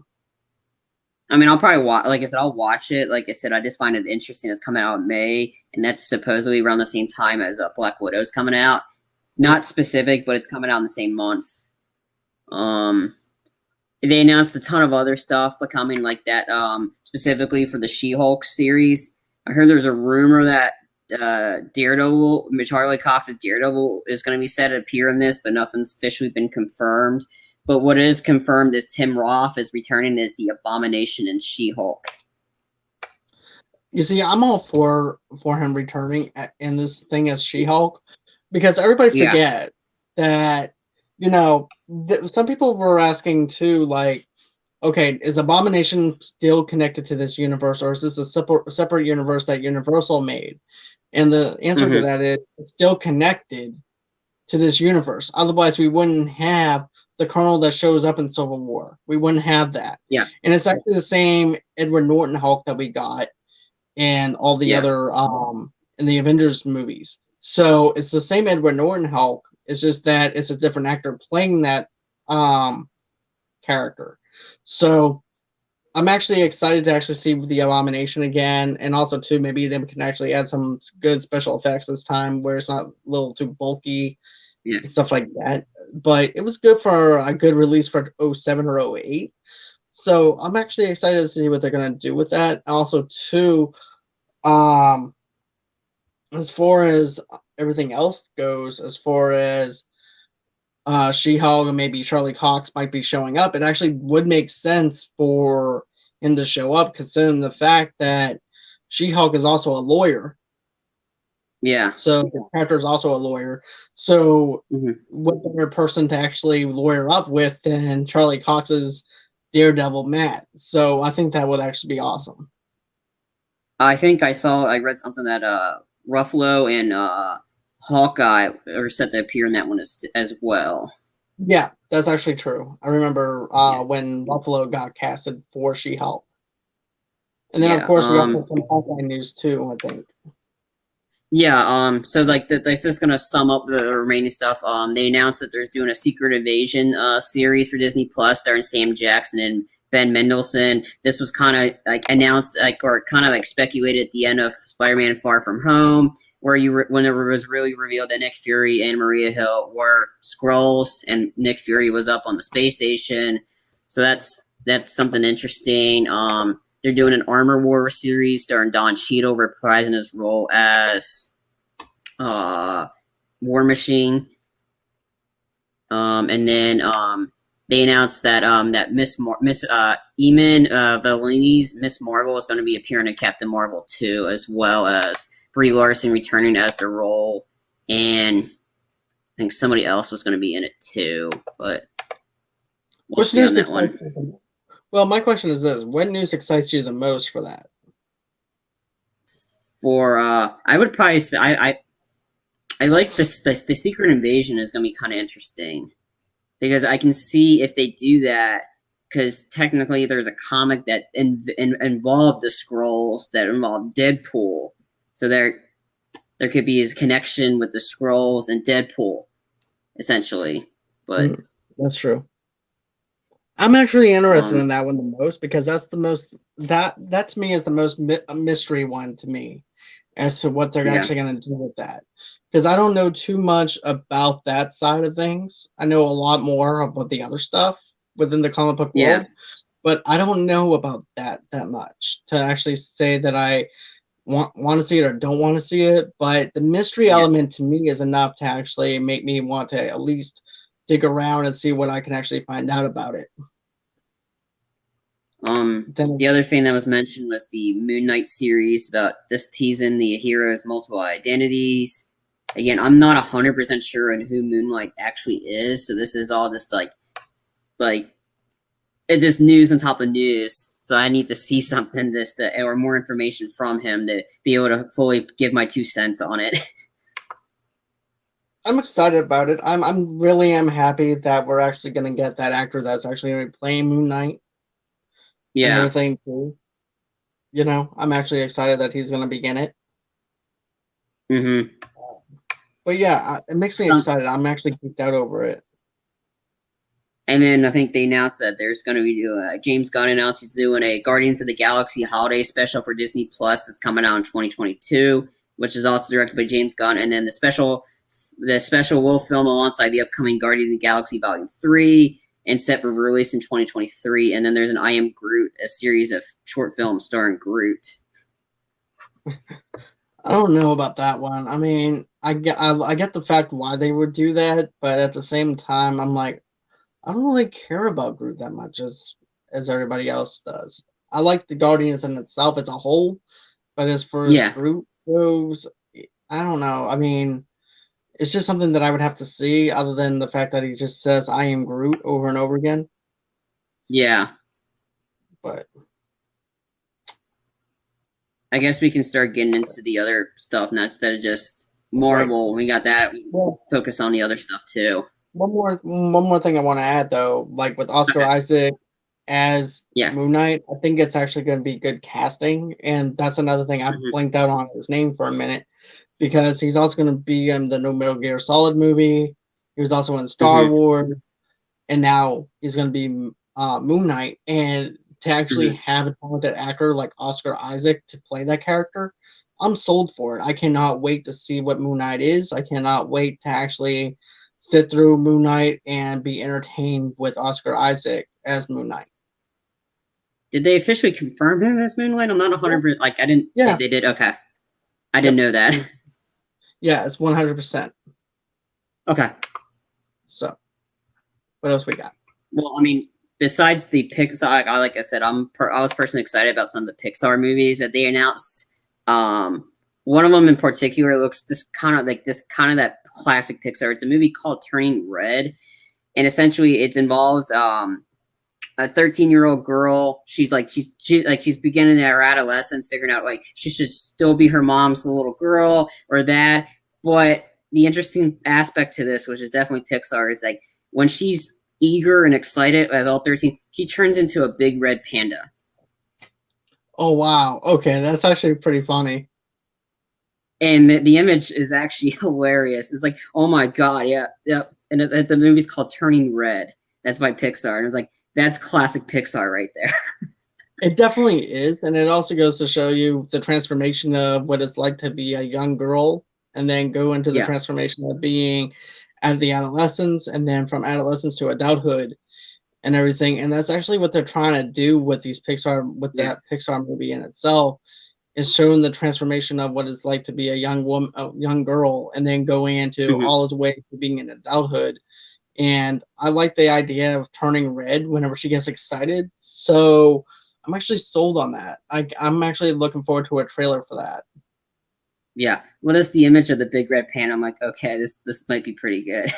I mean, I'll probably watch. Like I said, I'll watch it. Like I said, I just find it interesting. It's coming out in May, and that's supposedly around the same time as Black Widow's coming out. Not specific, but it's coming out in the same month. They announced a ton of other stuff coming like that, specifically for the She-Hulk series. I heard there's a rumor that Daredevil, Charlie Cox's Daredevil, is going to be set to appear in this, but nothing's officially been confirmed. But what is confirmed is Tim Roth is returning as the Abomination in She-Hulk. You see, I'm all for him returning in this thing as She-Hulk, because everybody forget that, some people were asking too, like, okay, is Abomination still connected to this universe, or is this a separate universe that Universal made? And the answer to that is it's still connected to this universe. Otherwise, we wouldn't have the Colonel that shows up in Civil War. We wouldn't have that. Yeah. And it's actually the same Edward Norton Hulk that we got and all the other in the Avengers movies. So it's the same Edward Norton Hulk. It's just that it's a different actor playing that character. So I'm actually excited to actually see the Abomination again, and also too maybe they can actually add some good special effects this time where it's not a little too bulky Yeah. and stuff like that. But it was good for a good release for 07 or 08. So I'm actually excited to see what they're gonna do with that. Also, too, um, as far as everything else goes, as far as She-Hulk and maybe Charlie Cox might be showing up, it actually would make sense for him to show up, considering the fact that She-Hulk is also a lawyer. Yeah. So the character is also a lawyer. So hmm what better person to actually lawyer up with than Charlie Cox's Daredevil Matt? So I think that would actually be awesome. I think I read something that Ruffalo and Hawkeye are set to appear in that one as well. Yeah, that's actually true. I remember Yeah. when Buffalo got casted for She-Hulk. And then, of Yeah. course, we also have some Hawkeye news, too, I think. Yeah, so like that's just gonna sum up the remaining stuff. They announced that there's doing a Secret Invasion series for Disney Plus starring Sam Jackson and Ben Mendelsohn. This was kind of like announced like or kind of like speculated at the end of Spider-Man Far From Home, where whenever it was really revealed that Nick Fury and Maria Hill were Skrulls and Nick Fury was up on the space station. So that's something interesting. They're doing an Armor War series starring Don Cheadle reprising his role as War Machine. And then they announced that that Miss Eamon Valini's Miss Marvel is going to be appearing in Captain Marvel 2, as well as Brie Larson returning as the role, and I think somebody else was going to be in it too, but we'll see on that one. Well, my question is this: what news excites you the most for that? For I would probably say I like this. The Secret Invasion is going to be kind of interesting because I can see if they do that. Because technically, there's a comic that involved the Skrulls that involved Deadpool, so there could be his connection with the Skrulls and Deadpool, essentially. But that's true. I'm actually interested in that one the most because that's the most that to me is the most mystery one to me as to what they're actually going to do with that, because I don't know too much about that side of things. I know a lot more about the other stuff within the comic book world, but I don't know about that much to actually say that I want to see it or don't want to see it. But the mystery element to me is enough to actually make me want to at least dig around and see what I can actually find out about it. The other thing that was mentioned was the Moon Knight series about just teasing the hero's multiple identities. Again, I'm not 100% sure on who Moon Knight actually is, so this is all just like it's just news on top of news. So I need to see something or more information from him to be able to fully give my 2 cents on it. I'm excited about it. I'm really happy that we're actually going to get that actor that's actually going to be playing Moon Knight. Yeah. And everything too. You know, I'm actually excited that he's going to begin it. Mm-hmm. But yeah, it makes me excited. I'm actually geeked out over it. And then I think they announced that there's going to be James Gunn announced he's doing a Guardians of the Galaxy holiday special for Disney Plus that's coming out in 2022, which is also directed by James Gunn. And then the special will film alongside the upcoming Guardians of the Galaxy Volume 3 and set for release in 2023. And then there's an I Am Groot, a series of short films starring Groot. I don't know about that one. I mean, I get the fact why they would do that, but at the same time, I'm like, I don't really care about Groot that much as everybody else does. I like the Guardians in itself as a whole, but as for Groot goes, I don't know. I mean, it's just something that I would have to see, other than the fact that he just says "I am Groot" over and over again. Yeah, but I guess we can start getting into the other stuff now instead of just Marvel. Right. We got that. We'll focus on the other stuff too. One more thing I want to add though, like with Oscar Isaac as Moon Knight, I think it's actually going to be good casting, and that's another thing I blanked out on his name for a minute, because he's also going to be in the new Metal Gear Solid movie. He was also in Star Wars, and now he's going to be Moon Knight. And to actually have a talented actor like Oscar Isaac to play that character, I'm sold for it. I cannot wait to see what Moon Knight is. I cannot wait to actually sit through Moon Knight and be entertained with Oscar Isaac as Moon Knight. Did they officially confirm him as Moonlight? I'm not 100%. Like, I didn't. Yeah. They did. Okay. I didn't know that. Yeah, it's 100%. Okay. So, what else we got? Well, I mean, besides the Pixar, like I said, I was personally excited about some of the Pixar movies that they announced. One of them in particular looks just kind of that classic Pixar. It's a movie called Turning Red, and essentially it involves a 13-year-old girl. She's beginning her adolescence, figuring out like she should still be her mom's little girl or that. But the interesting aspect to this, which is definitely Pixar, is like when she's eager and excited as all 13, she turns into a big red panda. Oh wow! Okay, that's actually pretty funny. And the image is actually hilarious. It's like, oh my god, yeah. And the movie's called Turning Red. That's by Pixar, and it's like, that's classic Pixar right there. It definitely is, and it also goes to show you the transformation of what it's like to be a young girl, and then go into the transformation of being at the adolescence, and then from adolescence to adulthood, and everything. And that's actually what they're trying to do with these that Pixar movie in itself, is showing the transformation of what it's like to be a young woman, a young girl, and then going into all of the way to being in adulthood. And I like the idea of turning red whenever she gets excited. So I'm actually sold on that. I'm actually looking forward to a trailer for that. Yeah. Well, that's the image of the big red panda. I'm like, okay, this might be pretty good.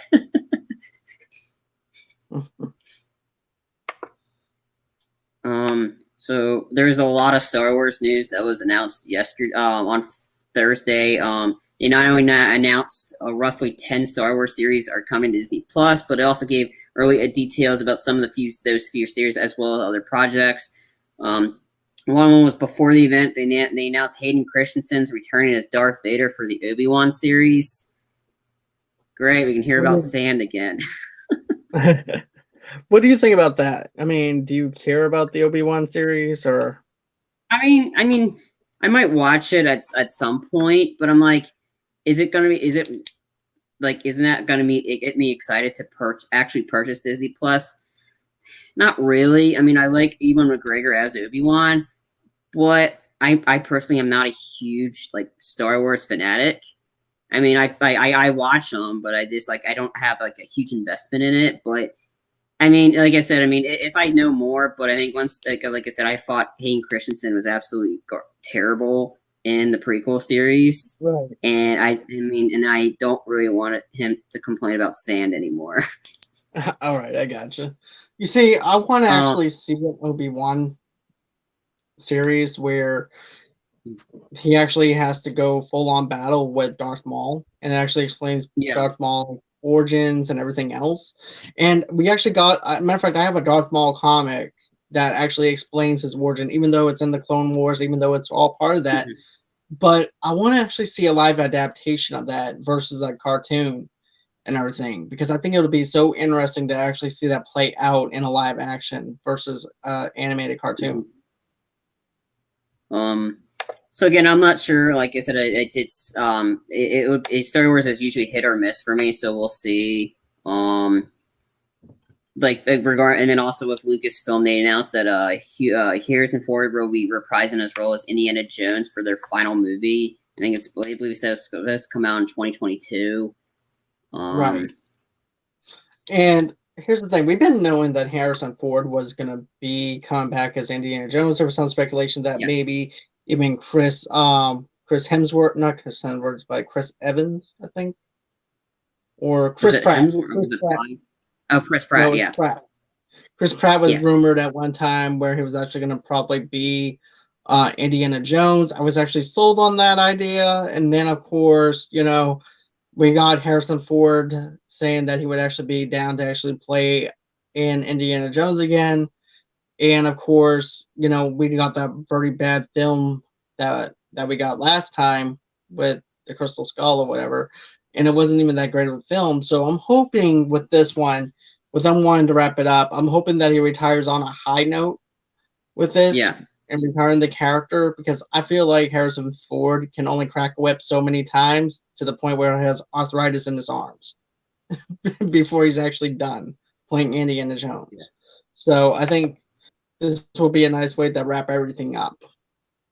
So there's a lot of Star Wars news that was announced yesterday, on Thursday. They not only announced roughly 10 Star Wars series are coming to Disney Plus, but it also gave early details about some of those few series as well as other projects. One was before the event. They announced Hayden Christensen's returning as Darth Vader for the Obi-Wan series. Great, we can hear about sand again. What do you think about that? I mean, do you care about the Obi-Wan series, or? I mean, I might watch it at some point, but I'm like, isn't that gonna get me excited to actually purchase Disney Plus? Not really. I mean, I like Ewan McGregor as Obi-Wan, but I personally am not a huge like Star Wars fanatic. I mean, I watch them, but I don't have like a huge investment in it. But I mean, like I said, if I know more, but I think once, like I said, I thought Hayden Christensen was absolutely terrible in the prequel series, right? And I don't really want him to complain about sand anymore. All right, I gotcha. You see, I want to actually see an Obi-Wan series where he actually has to go full-on battle with Darth Maul, and it actually explains Darth Maul origins and everything else. And we actually got, matter of fact, I have a Darth Maul comic that actually explains his origin, even though it's in the Clone Wars, even though it's all part of that. But I want to actually see a live adaptation of that versus a cartoon and everything, because I think it'll be so interesting to actually see that play out in a live action versus animated cartoon. So again, I'm not sure. Like I said, Star Wars is usually hit or miss for me, so we'll see. And then also with Lucasfilm, they announced that Harrison Ford will be reprising his role as Indiana Jones for their final movie. I believe it says it's supposed to come out in 2022. Right. And here's the thing: we've been knowing that Harrison Ford was going to be coming back as Indiana Jones. There was some speculation that maybe even Chris Hemsworth, not Chris Hemsworth, but Chris Evans, I think, or Chris Pratt. Chris Pratt, no, Pratt. Chris Pratt was rumored at one time where he was actually going to probably be Indiana Jones. I was actually sold on that idea, and then of course, we got Harrison Ford saying that he would actually be down to actually play in Indiana Jones again. And of course, we got that very bad film that we got last time with the Crystal Skull or whatever. And it wasn't even that great of a film. So I'm hoping with this one, with them wanting to wrap it up, I'm hoping that he retires on a high note with this Yeah. and retiring the character, because I feel like Harrison Ford can only crack a whip so many times to the point where he has arthritis in his arms before he's actually done playing Indiana Jones. Yeah. So I think this will be a nice way to wrap everything up.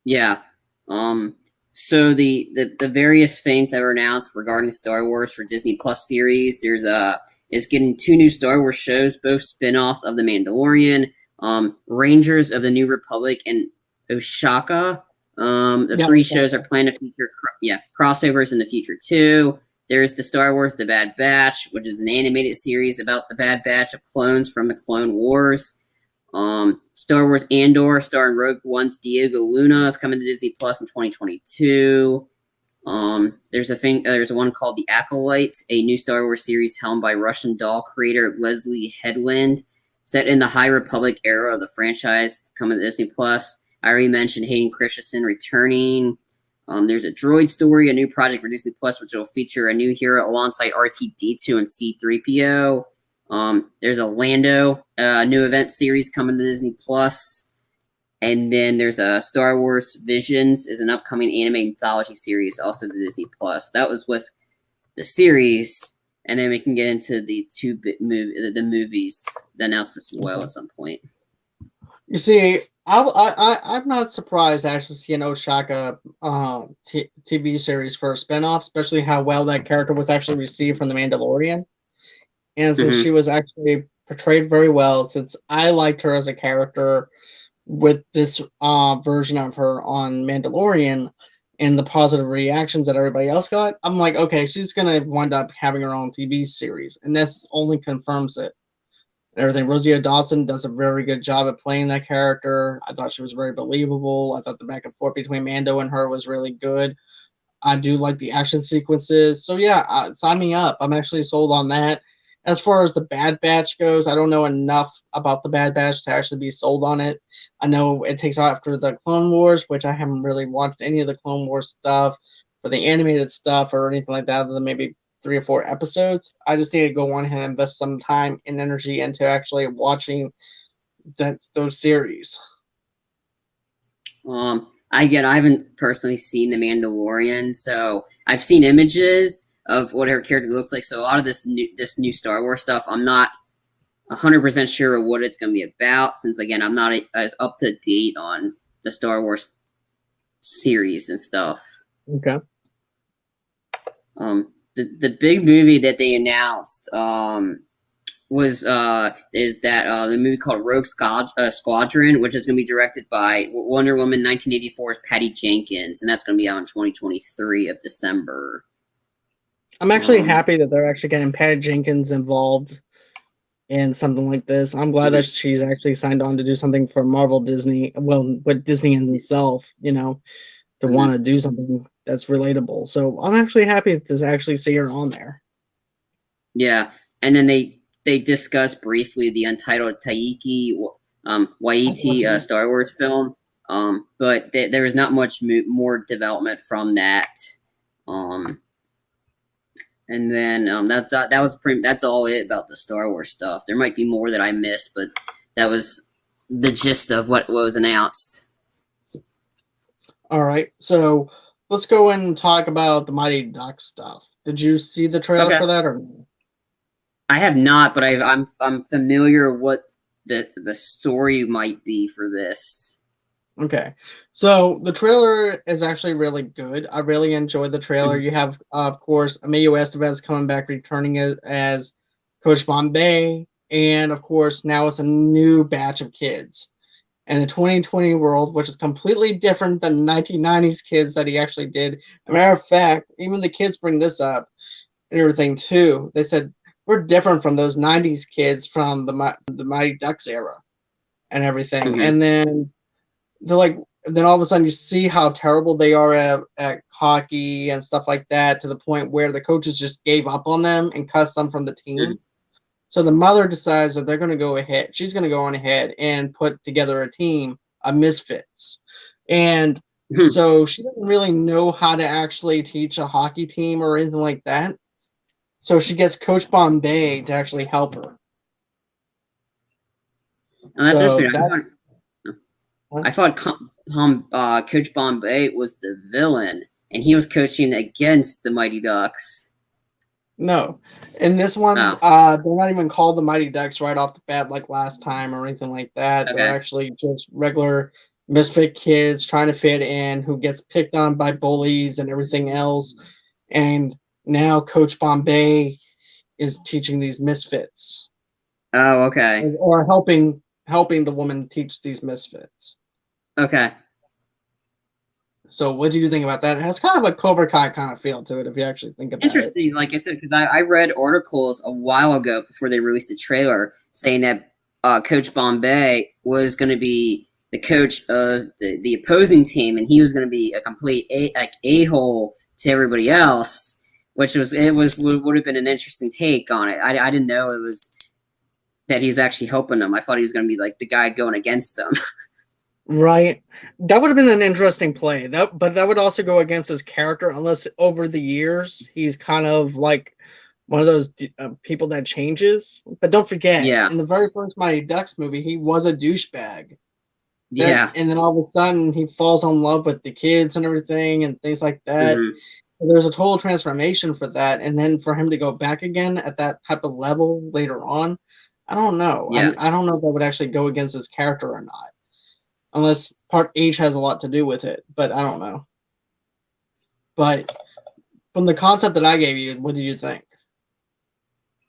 Yeah. So the various things that were announced regarding Star Wars for Disney Plus series, there's is getting 2 new Star Wars shows, both spin-offs of The Mandalorian, Rangers of the New Republic, and Oshaka. The 3 shows are planned to feature crossovers in the future too. There's the Star Wars The Bad Batch, which is an animated series about the Bad Batch of clones from the Clone Wars. Star Wars Andor, starring Rogue One's Diego Luna, is coming to Disney Plus in 2022. There's one called The Acolyte, a new Star Wars series helmed by Russian doll creator Leslie Headland, set in the High Republic era of the franchise, coming to Disney Plus. I already mentioned Hayden Christensen returning. There's a droid story, a new project for Disney Plus, which will feature a new hero alongside R2-D2 and C-3PO. There's a Lando new event series coming to Disney Plus, and then there's a Star Wars Visions is an upcoming animated anthology series also to Disney Plus. That was with the series, and then we can get into the the movies announced as well at some point. You see, I'm not surprised to actually see an Oshaka TV series for a spinoff, especially how well that character was actually received from The Mandalorian. And since she was actually portrayed very well, since I liked her as a character with this version of her on Mandalorian and the positive reactions that everybody else got, I'm like, okay, she's going to wind up having her own TV series. And this only confirms it. And everything. Rosario Dawson does a very good job at playing that character. I thought she was very believable. I thought the back and forth between Mando and her was really good. I do like the action sequences. So yeah, sign me up. I'm actually sold on that. As far as the Bad Batch goes, I don't know enough about the Bad Batch to actually be sold on it. I know it takes after the Clone Wars, which I haven't really watched any of the Clone Wars stuff or the animated stuff or anything like that, other than maybe 3 or 4 episodes. I just need to go on and invest some time and energy into actually watching those series. I haven't personally seen The Mandalorian, so I've seen images of what her character looks like. So a lot of this new Star Wars stuff, I'm not 100% sure of what it's going to be about, since again I'm not as up to date on the Star Wars series and stuff. Okay. The big movie that they announced is that the movie called Rogue Squadron, which is going to be directed by Wonder Woman 1984's Patty Jenkins, and that's going to be out in 2023 of December. I'm actually happy that they're actually getting Patty Jenkins involved in something like this. I'm glad that she's actually signed on to do something for Marvel Disney, well, with Disney and itself, to want to do something that's relatable. So I'm actually happy to actually see her on there. Yeah, and then they discussed briefly the untitled Taiki Waititi Star Wars film, but there was not much more development from that. And then that's all it about the Star Wars stuff. There might be more that I missed, but that was the gist of what was announced. All right, so let's go and talk about the Mighty Ducks stuff. Did you see the trailer for that, or? I have not, but I'm familiar what the story might be for this. Okay, so the trailer is actually really good. I really enjoyed the trailer. You have, of course, Emilio Estevez coming back, returning as Coach Bombay, and of course, now it's a new batch of kids. And a 2020 world, which is completely different than the 1990s kids that he actually did. As a matter of fact, even the kids bring this up and everything too. They said, we're different from those 90s kids from the Mighty Ducks era and everything. And then they're like, then all of a sudden you see how terrible they are at hockey and stuff like that, to the point where the coaches just gave up on them and cussed them from the team. So the mother decides that they're going to go ahead. She's going to go on ahead and put together a team of misfits. And so she doesn't really know how to actually teach a hockey team or anything like that. So she gets Coach Bombay to actually help her. Oh, that's interesting. I thought Coach Bombay was the villain, and he was coaching against the Mighty Ducks. No. In this one, Oh, they're not even called the Mighty Ducks right off the bat like last time or anything like that. They're okay. actually just regular misfit kids trying to fit in who gets picked on by bullies and everything else. And now Coach Bombay is teaching these misfits Oh, okay. or helping the woman teach these misfits. Okay. So what do you think about that? It has kind of a Cobra Kai kind of feel to it if you actually think about it. Interesting. Like I said, because I read articles a while ago before they released the trailer saying that Coach Bombay was going to be the coach of the opposing team, and he was going to be a complete a hole to everybody else, which would have been an interesting take on it. I didn't know it was that he was actually helping them. I thought he was going to be like the guy going against them. Right. That would have been an interesting play. But that would also go against his character unless over the years he's kind of like one of those people that changes. But don't forget, Yeah. in the very first Mighty Ducks movie, he was a douchebag. Yeah. And then all of a sudden he falls in love with the kids and everything and things like that. Mm-hmm. There's a total transformation for that, and then for him to go back again at that type of level later on, I don't know. Yeah. I don't know if that would actually go against his character or not, unless part H has a lot to do with it, but I don't know. But from the concept that I gave you, what do you think?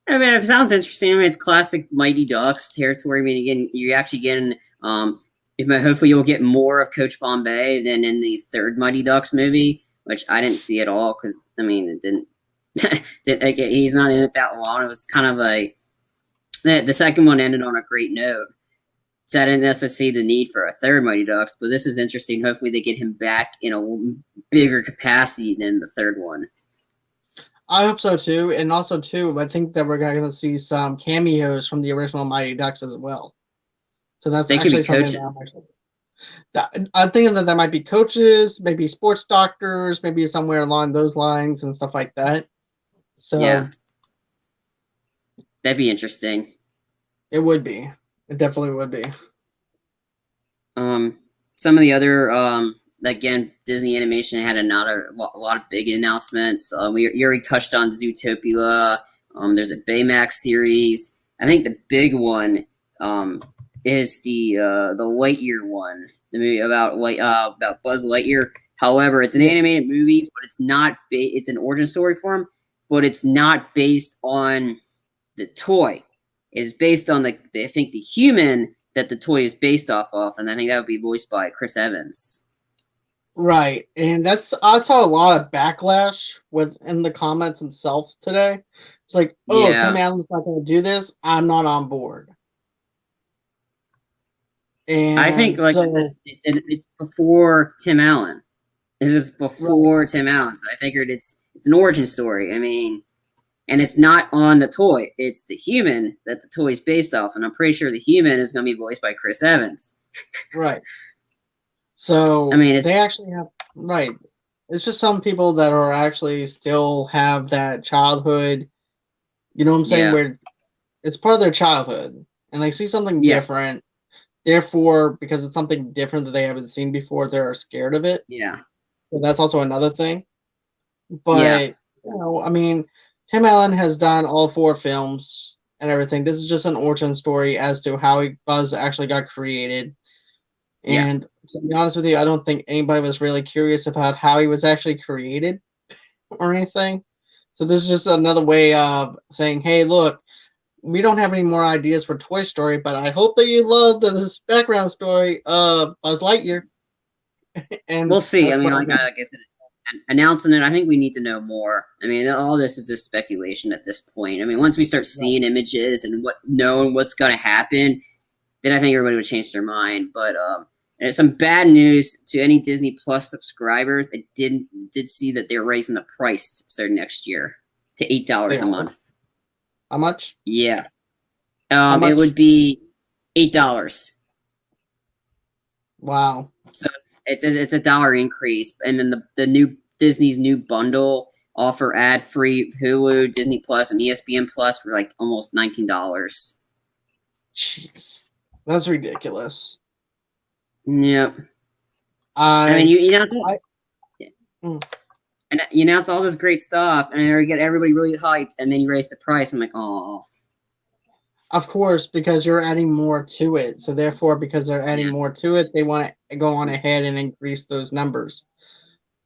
I mean, it sounds interesting. I mean, it's classic Mighty Ducks territory. I mean, again, you're actually getting. Hopefully, you'll get more of Coach Bombay than in the third Mighty Ducks movie, which I didn't see at all because I mean, it didn't. He's not in it that long. It was kind of the second one ended on a great note. So I didn't necessarily see the need for a third Mighty Ducks, but this is interesting. Hopefully, they get him back in a bigger capacity than the third one. I hope so too, and also too, I think that we're going to see some cameos from the original Mighty Ducks as well. So that's They could be actually something coaches. I'm thinking that might be coaches, maybe sports doctors, maybe somewhere along those lines and stuff like that. So Yeah, that'd be interesting. it would be. It definitely would be. Some of the other again, Disney Animation had a lot of big announcements. You already touched on Zootopia. There's a Baymax series. I think the big one is the Lightyear one, the movie about Buzz Lightyear. However, it's an animated movie, but it's not. It's an origin story for him, but it's not based on the toy. It is based on I think the human that the toy is based off of, and I think that would be voiced by Chris Evans. Right, and I saw a lot of backlash in the comments itself today. It's like, oh, Yeah. Tim Allen's not going to do this. I'm not on board. And I think like it's before Tim Allen. This is before Tim Allen, so I figured it's an origin story. I mean, and it's not on the toy; it's the human that the toy is based off, and I'm pretty sure the human is going to be voiced by Chris Evans. Right. So I mean, they actually have right. It's just some people that are actually still have that childhood. You know what I'm saying? Yeah. Where it's part of their childhood, and they see something Yeah. different. Therefore, because it's something different that they haven't seen before, they're scared of it. Yeah. So that's also another thing. But Yeah. you know, I mean, Tim Allen has done all 4 films and everything. This is just an origin story as to how Buzz actually got created. Yeah. And to be honest with you, I don't think anybody was really curious about how he was actually created or anything. So this is just another way of saying, hey, look, we don't have any more ideas for Toy Story, but I hope that you love this background story of Buzz Lightyear. And We'll see. I that's mean, what like I said, announcing it, I think we need to know more. I mean, all this is just speculation at this point. I mean, once we start seeing images and knowing what's going to happen, then I think everybody would change their mind. But and some bad news to any Disney Plus subscribers. I did see that they're raising the price starting next year to $8 a month. How much? Yeah, much? it would be $8. Wow. So it's a dollar increase, and then the new Disney's new bundle offer ad free Hulu, Disney Plus, and ESPN Plus for like almost $19. Jeez, that's ridiculous. Yep. I mean, you know, I mm, and you announce all this great stuff, and you get everybody really hyped, and then you raise the price. I'm like, oh, of course, because you're adding more to it. So therefore, because they're adding yeah, more to it, they want to go on ahead and increase those numbers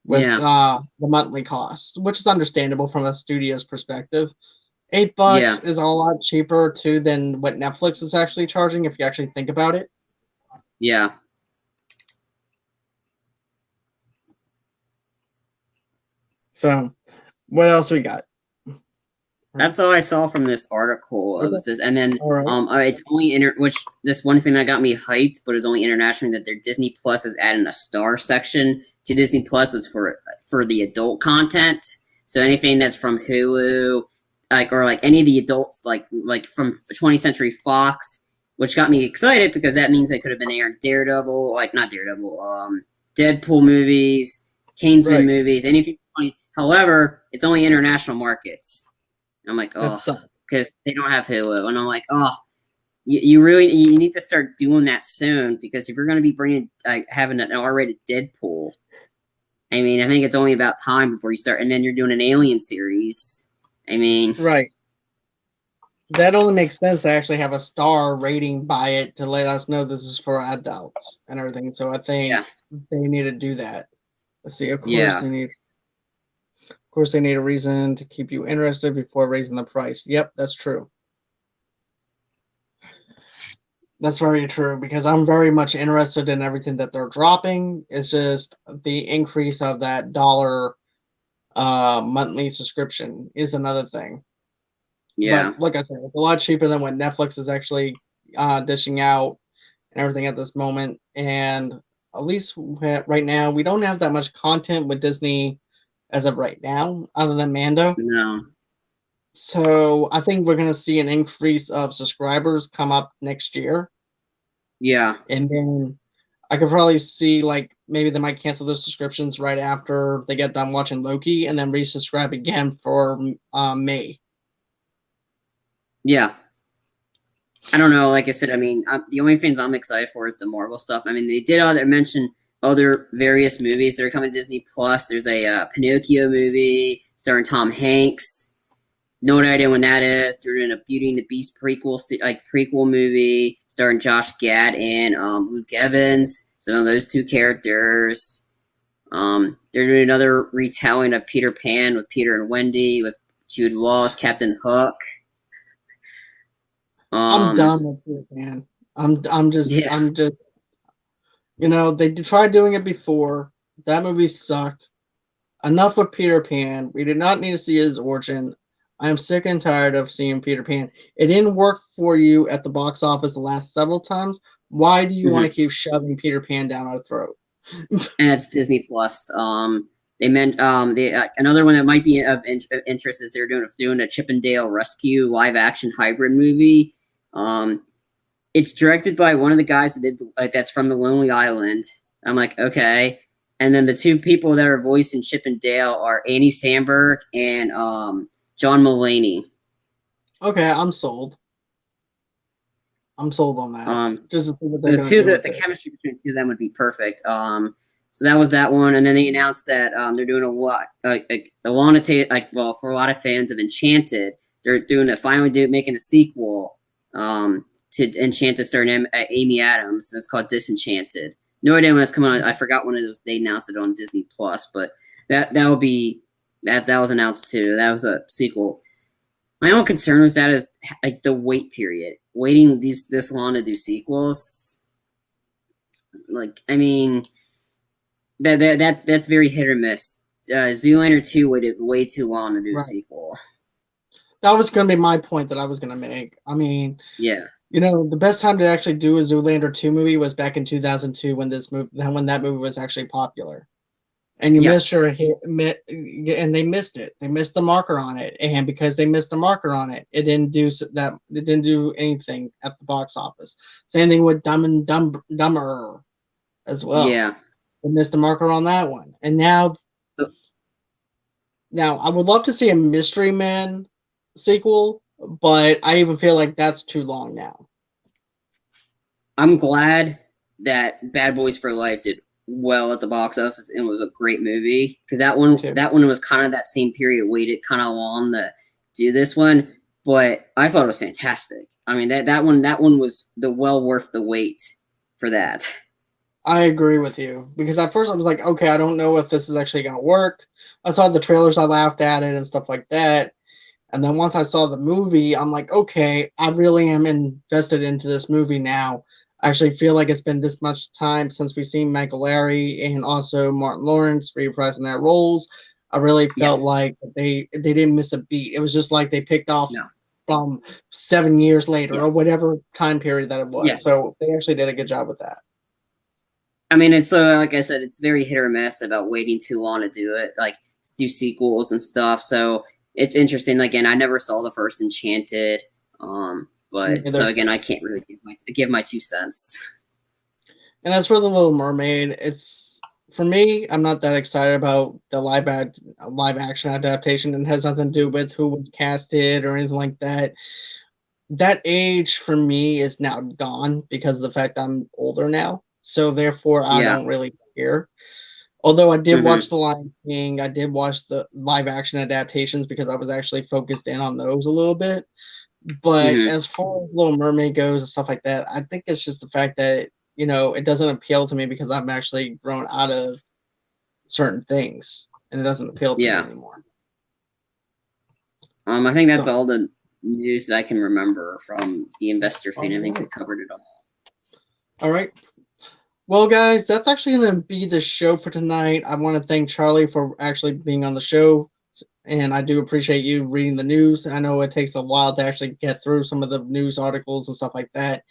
with yeah, the monthly cost, which is understandable from a studio's perspective. $8 yeah, is a lot cheaper too than what Netflix is actually charging if you actually think about it. yeah. So, what else we got? That's all I saw from this article. It Okay. was just, and then All right. it's only which this one thing that got me hyped, but it's only internationally that their Disney Plus is adding a star section to Disney Plus is for the adult content. So anything that's from Hulu, or any of the adults like from 20th Century Fox, which got me excited because that means they could have been airing Daredevil, like not Daredevil, Deadpool movies, Kingsman Right. movies, anything funny. However, it's only international markets. I'm like, That oh, sucks. because they don't have Hulu, and I'm like, oh, you really you need to start doing that soon because if you're going to be bringing having an R-rated Deadpool, I mean, I think it's only about time before you start, and then you're doing an Alien series. I mean, Right. That only makes sense to actually have a star rating by it to let us know this is for adults and everything. So I think yeah, they need to do that. Let's see. yeah, Of course, they need a reason to keep you interested before raising the price. Yep, that's true. That's very true because I'm very much interested in everything that they're dropping. It's just the increase of that dollar monthly subscription is another thing. yeah, But like I said, it's a lot cheaper than what Netflix is actually dishing out and everything at this moment. And at least right now, we don't have that much content with Disney as of right now, other than Mando. no, So I think we're going to see an increase of subscribers come up next year. yeah, And then I could probably see like maybe they might cancel their subscriptions right after they get done watching Loki and then resubscribe again for May. yeah. I don't know. Like I said, I mean, the only things I'm excited for is the Marvel stuff. I mean, they did mention other various movies that are coming to Disney Plus. There's a Pinocchio movie starring Tom Hanks. No idea when that is. They're doing a Beauty and the Beast prequel movie starring Josh Gad and Luke Evans. So those two characters. They're doing another retelling of Peter Pan with Peter and Wendy with Jude Law as Captain Hook. I'm done with Peter Pan. I'm just Yeah, they tried doing it before. That movie sucked. Enough with Peter Pan. We did not need to see his origin. I am sick and tired of seeing Peter Pan. It didn't work for you at the box office the last several times. Why do you want to keep shoving Peter Pan down our throat? and it's Disney Plus. They meant another one that might be of interest is they're doing a Chip and Dale Rescue live action hybrid movie. It's directed by one of the guys that did that's from The Lonely Island. I'm like, okay. And then the two people that are voicing Chip and Dale are Andy Samberg and John Mulaney. Okay, I'm sold. I'm sold on that. Just to see what they're The chemistry between the two of them would be perfect. So that was that one, and then they announced that they're doing for a lot of fans of Enchanted, they're making a sequel to Enchanted starring Amy Adams. That's called Disenchanted. No idea when that's coming on. I forgot when it was. They announced it on Disney Plus, but that will be that was announced too. That was a sequel. My only concern was that is like the wait period, waiting this long to do sequels. Like, I mean, that's very hit or miss. Zoolander 2 waited way too long to do a sequel. That was going to be my point that I was going to make. I mean, yeah, the best time to actually do a Zoolander 2 movie was back in 2002 when that movie was actually popular. And you missed your hit, and they missed it. They missed the marker on it, and because they missed the marker on it, it didn't do that. It didn't do anything at the box office. Same thing with Dumb and Dumber, as well. Yeah, they missed the marker on that one, and now I would love to see a Mystery Men sequel, but I even feel like that's too long now. I'm glad that Bad Boys for Life did well at the box office and was a great movie, because that one was kind of that same period, waited kind of long to do this one, but I thought it was fantastic. I mean, that one was well worth the wait for that. I agree with you, because at first I was like, okay, I don't know if this is actually going to work. I saw the trailers, I laughed at it and stuff like that. And then once I saw the movie, I'm like, okay, I really am invested into this movie now. I actually feel like it's been this much time since we've seen Michael Larry and also Martin Lawrence reprising their roles. I really felt like they didn't miss a beat. It was just like they picked off from 7 years later or whatever time period that it was. Yeah. So they actually did a good job with that. I mean, it's like I said, it's very hit or miss about waiting too long to do it, like do sequels and stuff. So it's interesting. Again, I never saw the first Enchanted, but so again, I can't really give my 2 cents. And as for the Little Mermaid, it's, for me, I'm not that excited about the live action adaptation. It has nothing to do with who was casted or anything like that. That age for me is now gone because of the fact I'm older now. So therefore, I don't really care. Although I did watch The Lion King, I did watch the live action adaptations because I was actually focused in on those a little bit. But as far as Little Mermaid goes and stuff like that, I think it's just the fact that, you know, it doesn't appeal to me because I'm actually grown out of certain things and it doesn't appeal to me anymore. I think that's all the news that I can remember from the Investor Fan. I think we covered it all. All right. Well, guys, that's actually going to be the show for tonight. I want to thank Charlie for actually being on the show, and I do appreciate you reading the news. I know it takes a while to actually get through some of the news articles and stuff like that,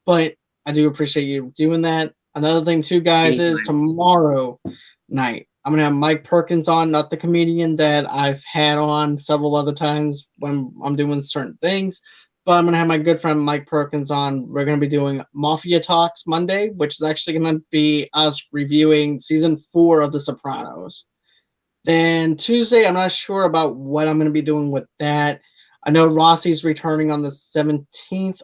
but I do appreciate you doing that. Another thing, too, guys, is tomorrow night, I'm going to have Mike Perkins on, not the comedian that I've had on several other times when I'm doing certain things. But I'm going to have my good friend Mike Perkins on. We're going to be doing Mafia Talks Monday, which is actually going to be us reviewing season 4 of The Sopranos. Then Tuesday, I'm not sure about what I'm going to be doing with that. I know Rossi's returning on the 17th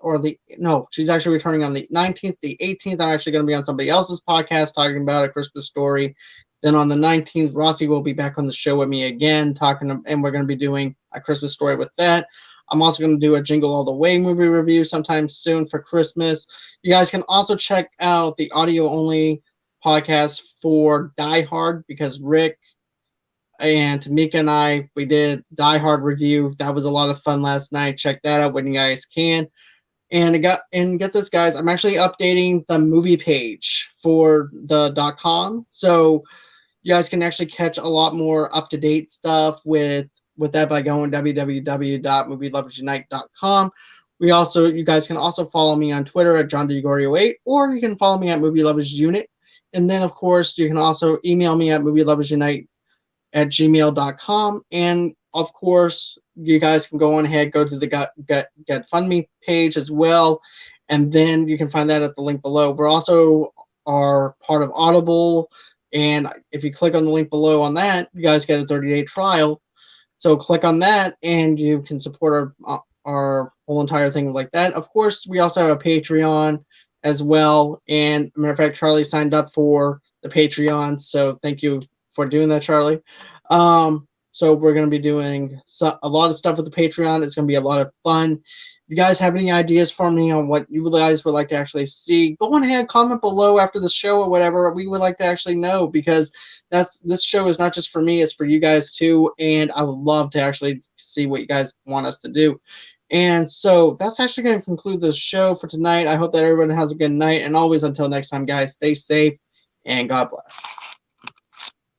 she's actually returning on the 19th. The 18th, I'm actually going to be on somebody else's podcast talking about A Christmas Story. Then on the 19th, Rossi will be back on the show with me again, and we're going to be doing A Christmas Story with that. I'm also going to do a Jingle All the Way movie review sometime soon for Christmas. You guys can also check out the audio-only podcast for Die Hard, because Rick and Tamika and I, we did Die Hard review. That was a lot of fun last night. Check that out when you guys can. And get this, guys, I'm actually updating the movie page for the .com. So you guys can actually catch a lot more up-to-date stuff with that by going www.movieloversunite.com. You guys can also follow me on Twitter at JohnDeGorio8, or you can follow me at Movie Lovers Unit. And then, of course, you can also email me at movieloversunite@gmail.com. And, of course, you guys can go on ahead, go to the GetFundMe page as well. And then you can find that at the link below. We're also are part of Audible. And if you click on the link below on that, you guys get a 30-day trial. So click on that, and you can support our whole entire thing like that. Of course, we also have a Patreon as well. And, as a matter of fact, Charlie signed up for the Patreon. So thank you for doing that, Charlie. So we're going to be doing a lot of stuff with the Patreon. It's going to be a lot of fun. If you guys have any ideas for me on what you guys would like to actually see, go on ahead, comment below after the show or whatever. We would like to actually know, because this show is not just for me, it's for you guys too, and I would love to actually see what you guys want us to do. And so that's actually going to conclude the show for tonight. I hope that everyone has a good night, and always, until next time, guys, stay safe and God bless.